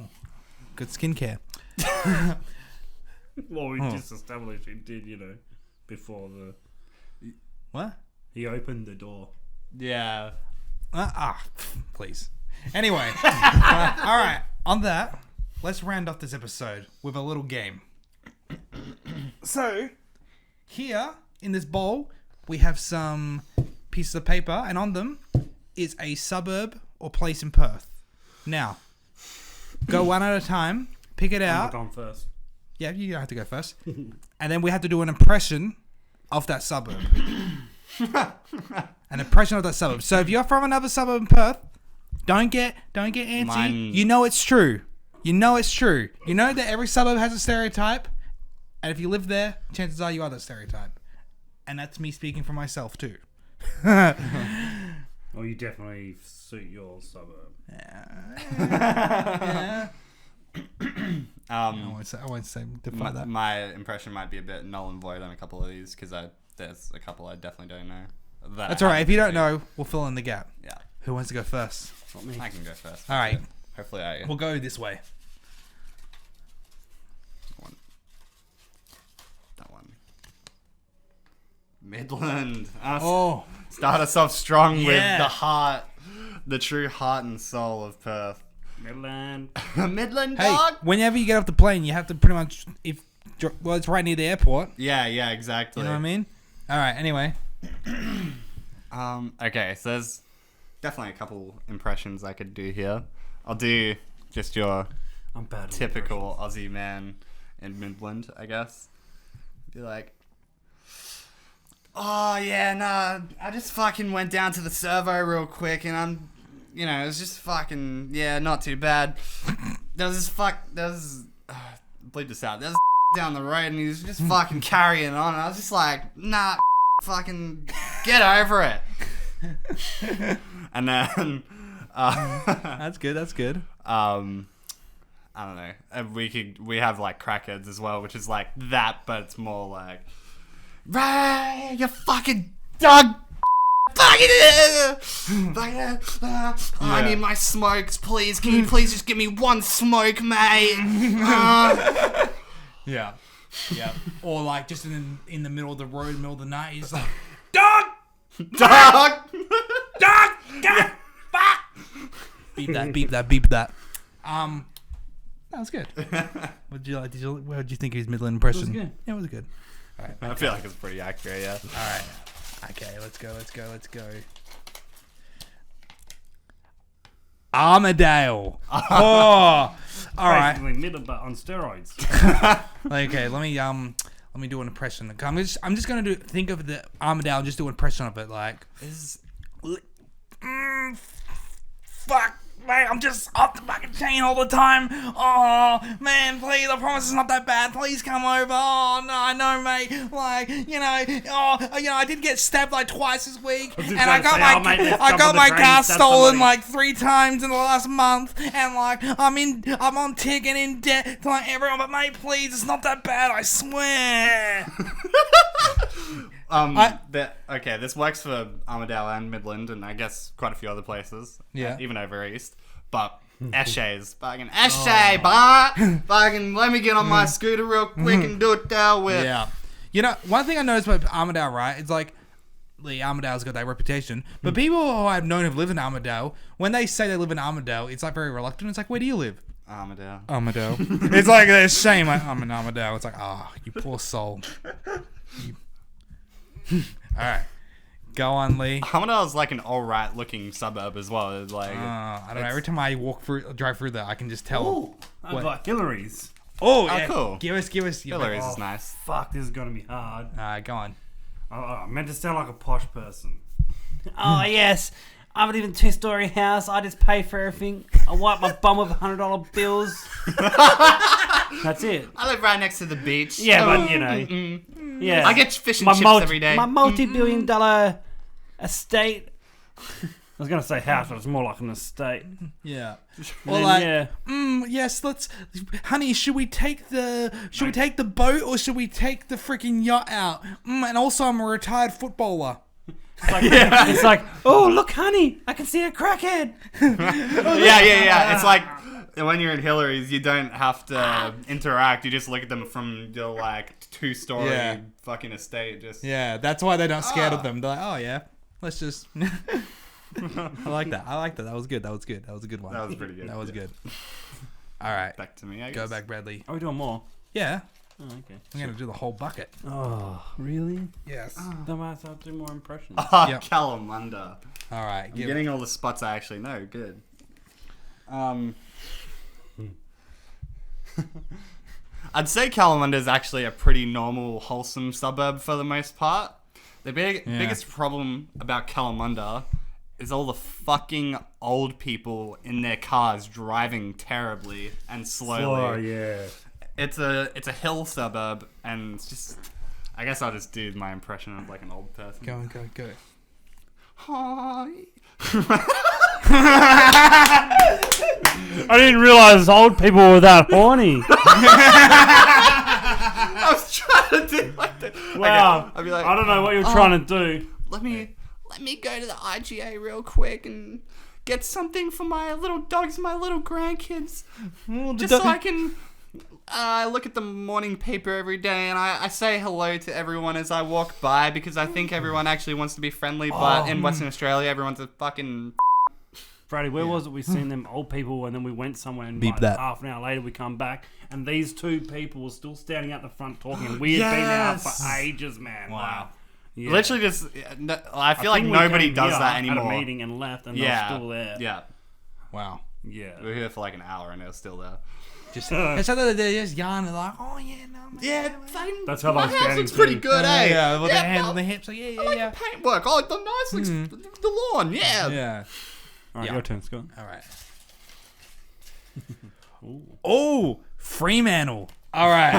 Good skincare. Well, we just established he did, you know, before the... What? He opened the door. Yeah. Please. Anyway. All right. On that, let's round off this episode with a little game. So, here in this bowl, we have some pieces of paper, and on them is a suburb or place in Perth. Now, go one at a time, pick it I'm out. gone first. Yeah, you have to go first. And then we have to do an impression of that suburb. An impression of that suburb. So if you're from another suburb in Perth, don't get antsy. Mine- You know it's true. You know it's true. You know that every suburb has a stereotype. And if you live there, chances are you are that stereotype. And that's me speaking for myself too. Well, you definitely suit your suburb. Yeah. I won't say define that. My impression might be a bit null and void on a couple of these because there's a couple I definitely don't know. That's alright. If you don't know, we'll fill in the gap. Yeah. Who wants to go first? Not me. I can go first. Alright. Hopefully We'll go this way. That one. Midland. Oh. Start us off strong with Yeah. the heart, the true heart and soul of Perth. Midland. Midland, Hey, dog? whenever you get off the plane, you have to pretty much it's right near the airport. Yeah, exactly. You know what I mean? All right. Anyway, Okay, so there's definitely a couple impressions I could do here. I'll do just your I'm bad at typical Aussie man in Midland, I guess. Be like, oh yeah, nah, I just fucking went down to the servo real quick and it was just fucking, yeah, not too bad. Bleep this out. There's down the road and he was just fucking carrying on. And I was just like, nah, fucking get over it. And then That's good. That's good. I don't know. And we have like crackheads as well, which is like that, but it's more like, Ray, you fucking dog. I need my smokes, please. Can you please just give me one smoke, mate? Yeah. Yeah. Or like just in the middle of the road, middle of the night, he's like, dog! Dog! Dog! God! Fuck! Beep that, beep that, beep that. That was good. What did you like? What did you think of his Midland impression? It was good. Yeah, it was good. All right. I feel like it's pretty accurate, yeah. All right. Okay, let's go. Armadale. Oh, all right. Basically middle, but on steroids. Okay, let me do an impression. I'm just gonna think of the Armadale and just do an impression of it. Like, fuck, man, I'm just off the fucking chain all the time. Oh man, please, I promise it's not that bad. Please come over. Oh no, I know, mate. Like, I did get stabbed like twice this week, and I got my car stolen like 3 times in the last month, and like I'm on tick and in debt to like everyone. But mate, please, it's not that bad. I swear. This works for Armadale and Midland, and I guess quite a few other places. Yeah. Even over east. But Eshays, fucking Eshay, but fucking let me get on my scooter real quick and do it that way. Yeah. You know, one thing I noticed about Armadale, right? It's like, Armadale's got that reputation, but people who I've known who've lived in Armadale, when they say they live in Armadale, it's like very reluctant. It's like, where do you live? Armadale. It's like a shame. Like, I'm in Armadale. It's like, you poor soul. All right. Go on, Lee. Armadale's like an alright looking suburb as well. Like, I don't know. Every time I drive through there, I can just tell. Ooh, I've got Hillary's. Oh, yeah. Cool. Give us. Hillary's is nice. Fuck, this is gonna be hard. Go on. I meant to sound like a posh person. Oh yes, I have an even 2-story house. I just pay for everything. I wipe my bum with $100 bills. That's it. I live right next to the beach. Yeah, but you know, yeah. I get fish and chips every day. My multi-billion-dollar estate. I was gonna say house, but it's more like an estate. Yeah. Or like, yes. Honey, should we take the boat or should we take the freaking yacht out? And also, I'm a retired footballer. It's like, oh look, honey, I can see a crackhead. Yeah. It's like when you're in Hillary's, you don't have to interact. You just look at them from your like 2-story fucking estate. Just that's why they're not scared of them. They're like, oh yeah, let's just. I like that. That was good. That was a good one. That was pretty good. That was good. All right, back to me. I go guess. back, Bradley. Are we doing more? Yeah. Oh, okay. I'm gonna do the whole bucket. Oh, really? Yes. Then I have to do more impressions. Yep. Calamunda. All right. I'm getting all the spots I actually know. Good. I'd say Calamunda is actually a pretty normal, wholesome suburb for the most part. The biggest problem about Calamunda is all the fucking old people in their cars driving terribly and slowly. Oh, yeah. It's a hill suburb, and it's just... I guess I'll just do my impression of like an old person. Go. Hi. I didn't realize old people were that horny. I was trying to do like that. Wow. Okay, I'd be like, I don't know what you're trying to do. Let me go to the IGA real quick and get something for my little dogs, my little grandkids. Just so I can... I look at the morning paper every day and I say hello to everyone as I walk by because I think everyone actually wants to be friendly, but in Western Australia, everyone's a fucking... Brady, where was it we seen them old people and then we went somewhere and Beep like that. half an hour later we come back and these 2 people were still standing out the front talking and we had been out for ages, man. Wow. Yeah. Literally just... I feel like think we nobody came does here that anymore. At a meeting and left and they're still there. Yeah. Wow. Yeah. We were here for like an hour and they were still there. They're just yarning like, oh yeah, no, man. Yeah, that's how my those house standing looks pretty too. good, eh? Yeah, with their hands on their hips, like I like the paintwork. I like the nice looks, the lawn. Yeah. Yeah. All right, your turn, Scott. All right. Oh, Fremantle. All right.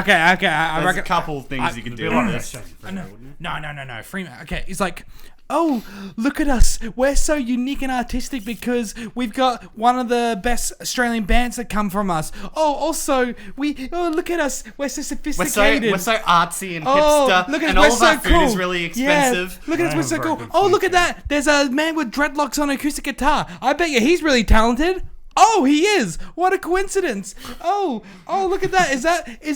Okay. I There's reckon. a couple things you could do It'd be with like this. exchange for that, wouldn't it? No. Freeman. Okay, he's like, oh, look at us. We're so unique and artistic because we've got one of the best Australian bands that come from us. Oh, also, look at us. We're so sophisticated. We're so artsy and Oh, hipster, look at and us, all we're of our so food cool. is really expensive. Yeah, look at us, I we're am so very cool. good Oh, look food, at that. There's a man with dreadlocks on an acoustic guitar. I bet you he's really talented. Oh, he is. What a coincidence. Oh, look at that. Is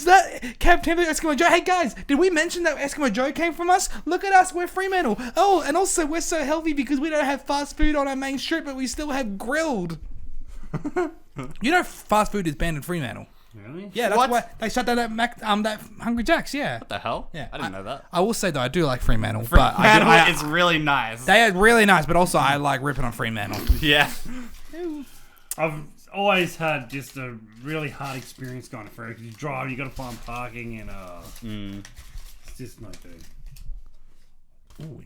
that Captain Eskimo Joe? Hey, guys, did we mention that Eskimo Joe came from us? Look at us. We're Fremantle. Oh, and also we're so healthy because we don't have fast food on our main strip, but we still have grilled. You know fast food is banned in Fremantle. Really? Yeah, that's What? why they shut down that Hungry Jack's, yeah. What the hell? Yeah. I didn't know that. I will say, though, I do like Fremantle, but I It's really nice. they are really nice, but also I like ripping on Fremantle. Yeah. I've always had just a really hard experience going to Ferry. You drive, you got to find parking, and it's just no good. Ooh.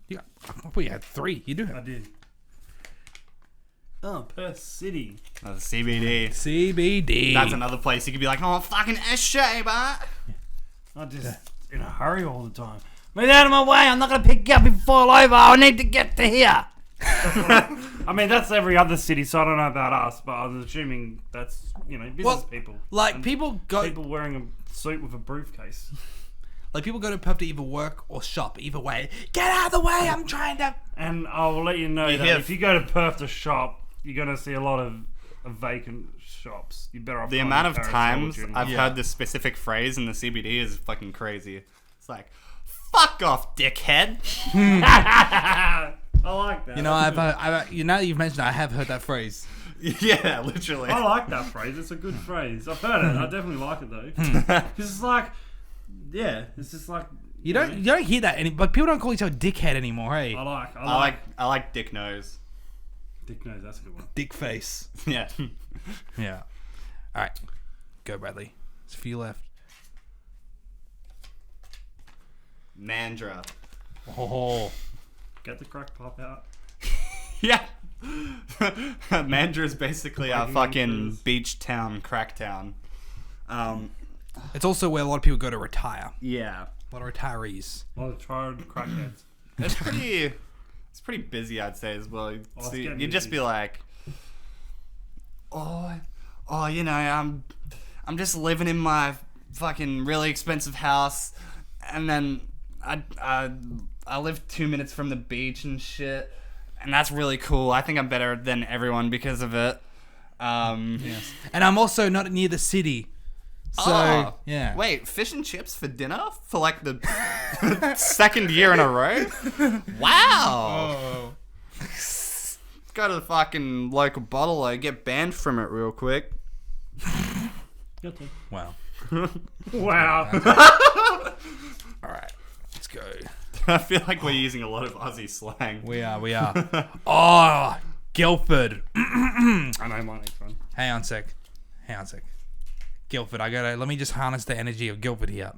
Yeah, I thought you had 3. You do I have did. Oh, Perth City. The CBD. CBD. That's another place you could be like, oh, fucking SJ, but. I'm just in a hurry all the time. Move out of my way. I'm not going to pick you up and fall over. I need to get to here. I mean, that's every other city, so I don't know about us, but I'm assuming that's, business people. Like And people wearing a suit with a briefcase. people go to Perth to either work or shop. Either way, get out of the way. I'm trying to. And I'll let you know that have- if you go to Perth to shop, you're going to see a lot of vacant shops. You better off The finding amount of Paris times Orchard. I've heard this specific phrase in the CBD is fucking crazy. It's like, fuck off, dickhead. I like that. I've you've mentioned it, I have heard that phrase. Yeah, literally. I like that phrase. It's a good phrase. I've heard it. I definitely like it though. Because it's like, it's just like You don't hear that but people don't call each other dickhead anymore, hey? I like dick nose. Dick nose. That's a good one. Dick face. Yeah. Yeah. All right, go Bradley. There's a few left. Mandra. Oh. Get the crack pop out. Yeah. Mandra is basically our Breaking fucking news. beach town, crack town. It's also where a lot of people go to retire. Yeah. A lot of retirees. A lot of tried crackheads. It's pretty busy, I'd say, as well. it's So getting you'd just busy. be like, I'm just living in my fucking really expensive house, and then I live 2 minutes from the beach and shit, and that's really cool. I think I'm better than everyone because of it. Yes. And I'm also not near the city. So, Oh, yeah. Wait, fish and chips for dinner for like the second year in a row? Wow. Oh. Go to the fucking local bottler, get banned from it real quick. Guilty. Wow. Wow. All right. Let's go. I feel like we're using a lot of Aussie slang. We are. Oh, Guildford. I know my next one. Hang on a sec. Guildford, let me just harness the energy of Guildford here.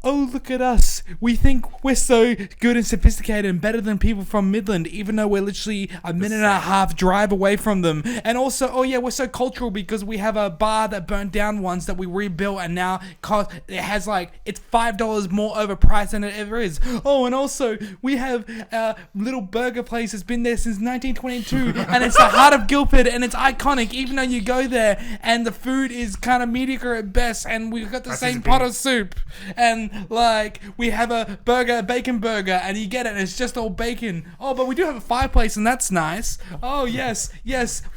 Oh, look at us. We think we're so good and sophisticated and better than people from Midland, even though we're literally a minute and a half drive away from them. And also, we're so cultural because we have a bar that burnt down once that we rebuilt and now it's $5 more overpriced than it ever is. Oh, and also, we have a little burger place that's been there since 1922 and it's the heart of Guildford and it's iconic even though you go there and the food is kind of mediocre at best and we've got the same pot of soup and we have a bacon burger, and you get it, and it's just all bacon. Oh, but we do have a fireplace, and that's nice. Oh, yes.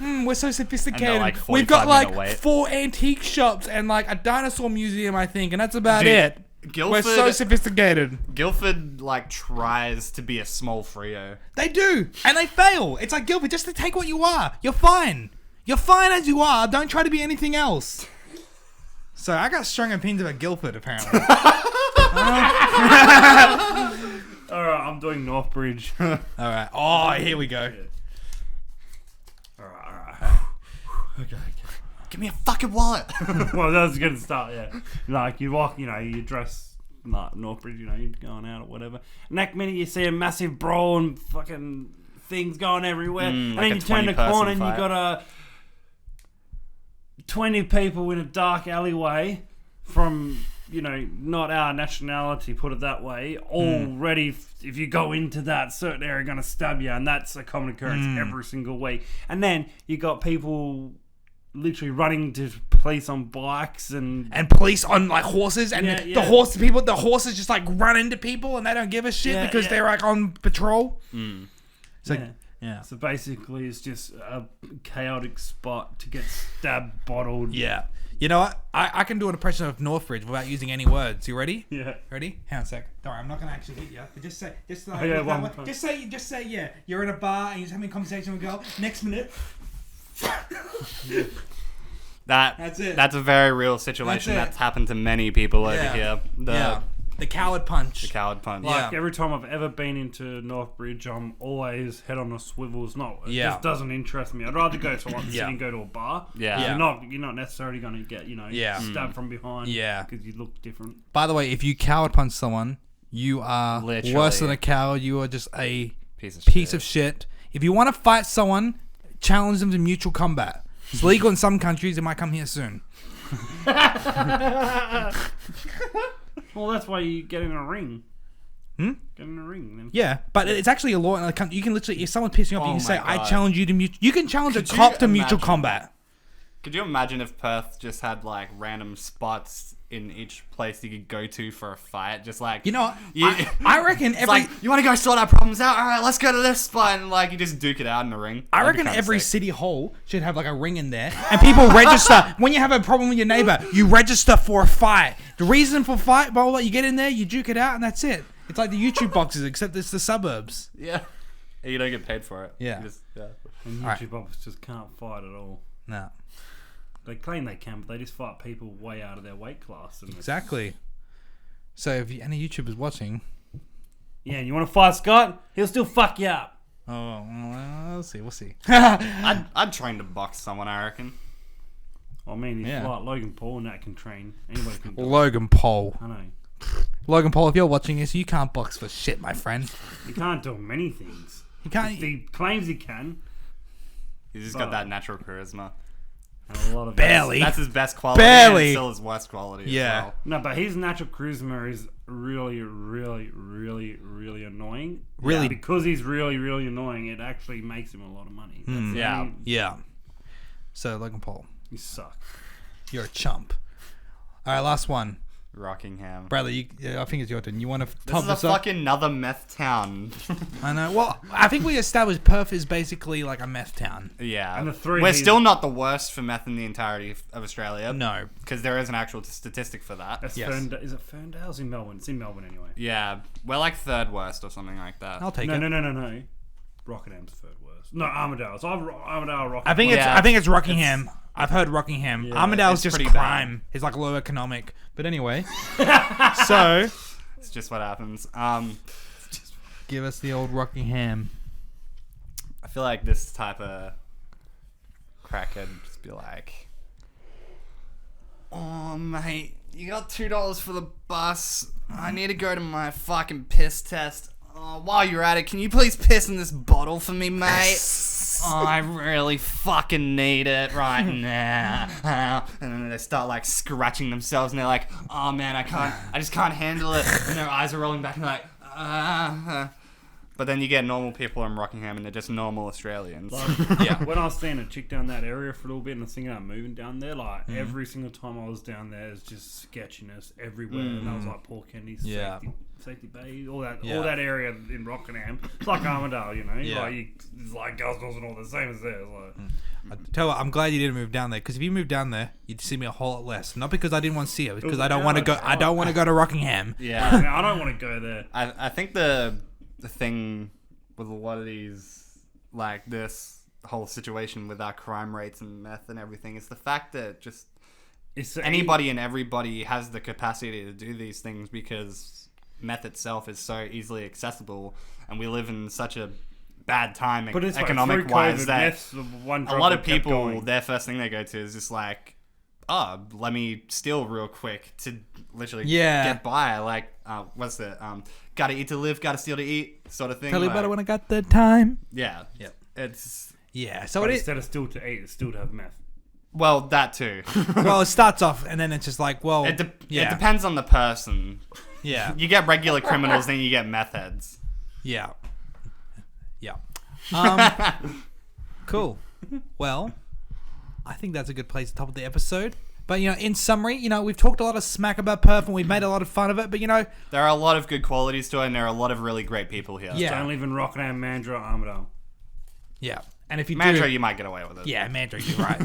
We're so sophisticated. We've got 45-minute wait. 4 antique shops and a dinosaur museum, I think, and that's about Dude, it. Guildford, We're so sophisticated. Guildford tries to be a small Frio. They do, and they fail. It's like Guildford, just to take what you are. You're fine. You're fine as you are. Don't try to be anything else. So I got strong opinions about Guildford, apparently. Alright, I'm doing Northbridge. Alright. Oh, here we go. Alright. Okay. Give me a fucking wallet. Well, that was a good start, yeah. Like, you walk, you dress like Northbridge, you're going out or whatever. Next minute, you see a massive brawl and fucking things going everywhere. And like then a you turn the 20-person corner and fight. you got a 20 people in a dark alleyway from, not our nationality, put it that way, already, if you go into that certain area, going to stab you, and that's a common occurrence every single week. And then you got people literally running to police on bikes and police on like horses, and Yeah, the horses just like run into people and they don't give a shit because they're like on patrol. So So basically it's just a chaotic spot to get stabbed, bottled. yeah. You know what? I can do an impression of Northbridge without using any words. You ready? Yeah. Ready? Hang on a sec. Don't worry, I'm not gonna actually hit you. But just say, yeah. You're in a bar and you're just having a conversation with a girl. Next minute. That's it. That's a very real situation. That's happened to many people over here. The coward punch. The coward punch. Every time I've ever been into Northbridge, I'm always head on a swivel. It just doesn't interest me. I'd rather go to one city and go to a bar. Yeah. You're not necessarily going to get stabbed from behind. Yeah. Because you look different. By the way, if you coward punch someone, you are Literally. worse than a coward. You are just a piece of shit. If you want to fight someone, challenge them to mutual combat. It's legal in some countries. It might come here soon. Well, that's why you get in a ring. Get in a ring, then. Yeah, but it's actually a law in the country. You can literally, if someone's pissing you off, you can say, God. "I challenge you to mutual." You can challenge a cop to mutual combat. Could you imagine if Perth just had like random spots in each place you could go to for a fight? Just like, You know, I reckon it's like, you want to go sort our problems out? All right, let's go to this spot, and like you just duke it out in the ring. I That'd be reckon kinda every sick. city hall should have like a ring in there, and people register. When you have a problem with your neighbor, you register for a fight. The reason for fight, blah blah, you get in there, you duke it out, and that's it. It's like the YouTube boxes, except it's the suburbs. Yeah. You don't get paid for it. Yeah. And Alright. YouTube officers just can't fight at all. No, They claim they can, but they just fight people way out of their weight class. And exactly. So if any YouTubers watching, yeah, and you want to fight Scott? He'll still fuck you up. oh, well, we'll see. I'd train to box someone, I reckon. I mean, if Yeah. like Logan Paul and that can train. Anybody can do it. Logan Paul. I know. Logan Paul, if you're watching this, you can't box for shit, my friend. He can't do many things. You can't. He claims he can. He's just got that natural charisma. And a lot of Barely. That's his best quality. Barely. And still his worst quality. Yeah. As well. No, but his natural charisma is really, really, really, really annoying. Really? Yeah, because he's really, really annoying, it actually makes him a lot of money. That's the Yeah. only- Yeah. So Logan Paul, You suck. you're a chump. All right, last one. Rockingham. Bradley, I think it's your turn. You want to This top is this a up? fucking another meth town. I know. Well, I think we established Perth is basically like a meth town. Yeah. And the three We're he's- still not the worst for meth in the entirety of Australia. No. Because there is an actual statistic for that. That's Yes. Is it Ferndale? It's in Melbourne. It's in Melbourne anyway. Yeah. We're like third worst or something like that. I'll take No, it. no. Rockinham's third worst. No, Armadale. So Armadale, Rockingham. I think it's. Yeah. I think it's Rockingham. I've heard Rockingham. Yeah, Armadale's it's just pretty crime. It's like low economic. But anyway, so It's just what happens. give us the old Rockingham. I feel like this type of crackhead would just be like, "Oh mate, you got $2 for the bus. I need to go to my fucking piss test. Oh, while you're at it, can you please piss in this bottle for me, mate? Oh, I really fucking need it right now." And then they start like scratching themselves, and they're like, "Oh man, I just can't handle it." And their eyes are rolling back, and they're like, But then you get normal people in Rockingham, and they're just normal Australians. Yeah. When I was seeing a chick down that area for a little bit and I was thinking about moving down there, like every single time I was down there, it's just sketchiness everywhere. And that was like Paul Kennedy's Yeah. Safety Bay, all that area in Rockingham. It's like Armadale, you know. Yeah. Like it's like Gosnells and all the same as there. It's like, I tell you what, I'm glad you didn't move down there, because if you moved down there, you'd see me a whole lot less. Not because I didn't want to see it, because I don't want to go. I don't want to go to Rockingham. Yeah. I don't want to go there. I think the thing with a lot of these, like this whole situation with our crime rates and meth and everything, is the fact that just It's anybody and everybody has the capacity to do these things, because meth itself is so easily accessible, and we live in such a bad time But it's economic like, wise that meth's the one a drug lot that of kept people, going. their first thing they go to is just like, oh, let me steal real quick to literally get by. Like, what's the gotta eat to live, gotta steal to eat sort of thing. Tell you like, about it when I got the time. yeah. Yep. It's Yeah. So But it is. instead of still to eat, it's still to have meth. Well, that too. Well, it starts off and then it's just like, well, It yeah, depends on the person. yeah, You get regular criminals, then you get meth heads. yeah, yeah. Cool. Well, I think that's a good place to top of the episode. But, in summary, we've talked a lot of smack about Perth and we've made a lot of fun of it. But, There are a lot of good qualities to it, and there are a lot of really great people here. Yeah. Don't live in Rockingham, Mandurah, Armidale. yeah. And if you Mandurah, do... you might get away with it. Yeah, Mandurah, you're right.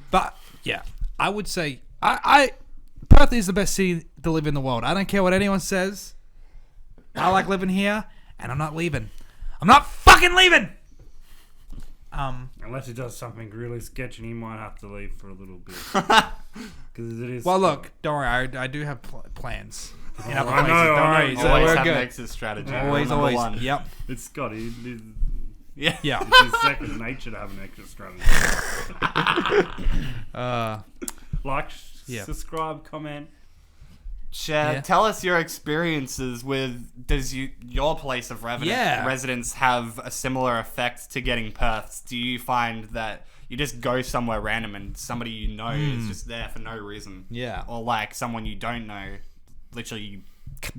But, yeah, I would say... Perth is the best city to live in the world. I don't care what anyone says. I like living here, and I'm not leaving. I'm not fucking leaving! Unless he does something really sketchy, he might have to leave for a little bit. Because it is. Well, look, don't worry. I do have plans. In other I places. know, Don't I know. worry. So Always we're have good. an exit strategy. Always, Number always. one. Yep. It's Scotty. Yeah. Yeah. It's his second nature to have an extra strategy. Like, Yeah. subscribe, comment. Share. Yeah. Tell us your experiences with. Does your place of residence have a similar effect to getting Perth's? Do you find that you just go somewhere random and somebody you know is just there for no reason? Yeah. Or like someone you don't know, literally you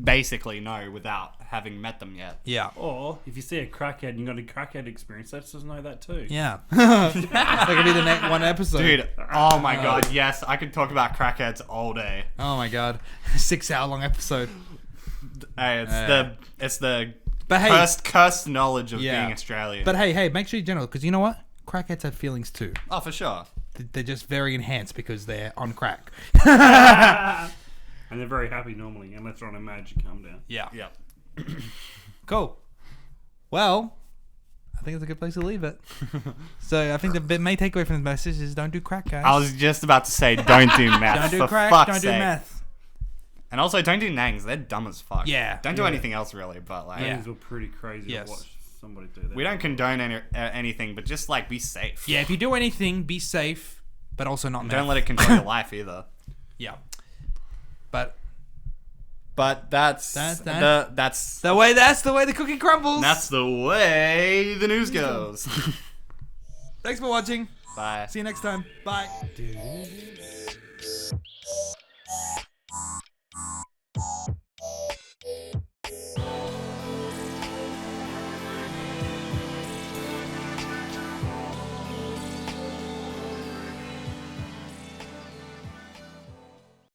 basically know without having met them yet. Yeah. Or if you see a crackhead and you got a crackhead experience, let's just know that too. Yeah. That could be the next one episode. Dude, oh my god, yes, I could talk about crackheads all day. Oh my god. 6-hour long episode. Hey, it's the But hey, cursed knowledge of Yeah. being Australian. but hey, make sure you're general, because you know what? Crackheads have feelings too. oh, for sure. They're just very enhanced because they're on crack. And they're very happy normally, unless they're on a magic calm down. Yeah. Yeah. Cool. Well, I think it's a good place to leave it. So I think the main takeaway from this message is don't do crack, guys. I was just about to say, don't do meth. don't do for crack, fuck's don't do sake. meth. And also, don't do nangs. They're dumb as fuck. Yeah. Don't do Yeah. anything else, really. But, like, Yeah. Things were pretty crazy Yes. to watch somebody do that. we don't condone anything, but just, like, be safe. Yeah, if you do anything, be safe, but also not meth. Don't let it control your life, either. Yeah. But But that's That's the way the cookie crumbles. that's the way the news goes. Thanks for watching. Bye. See you next time. Bye.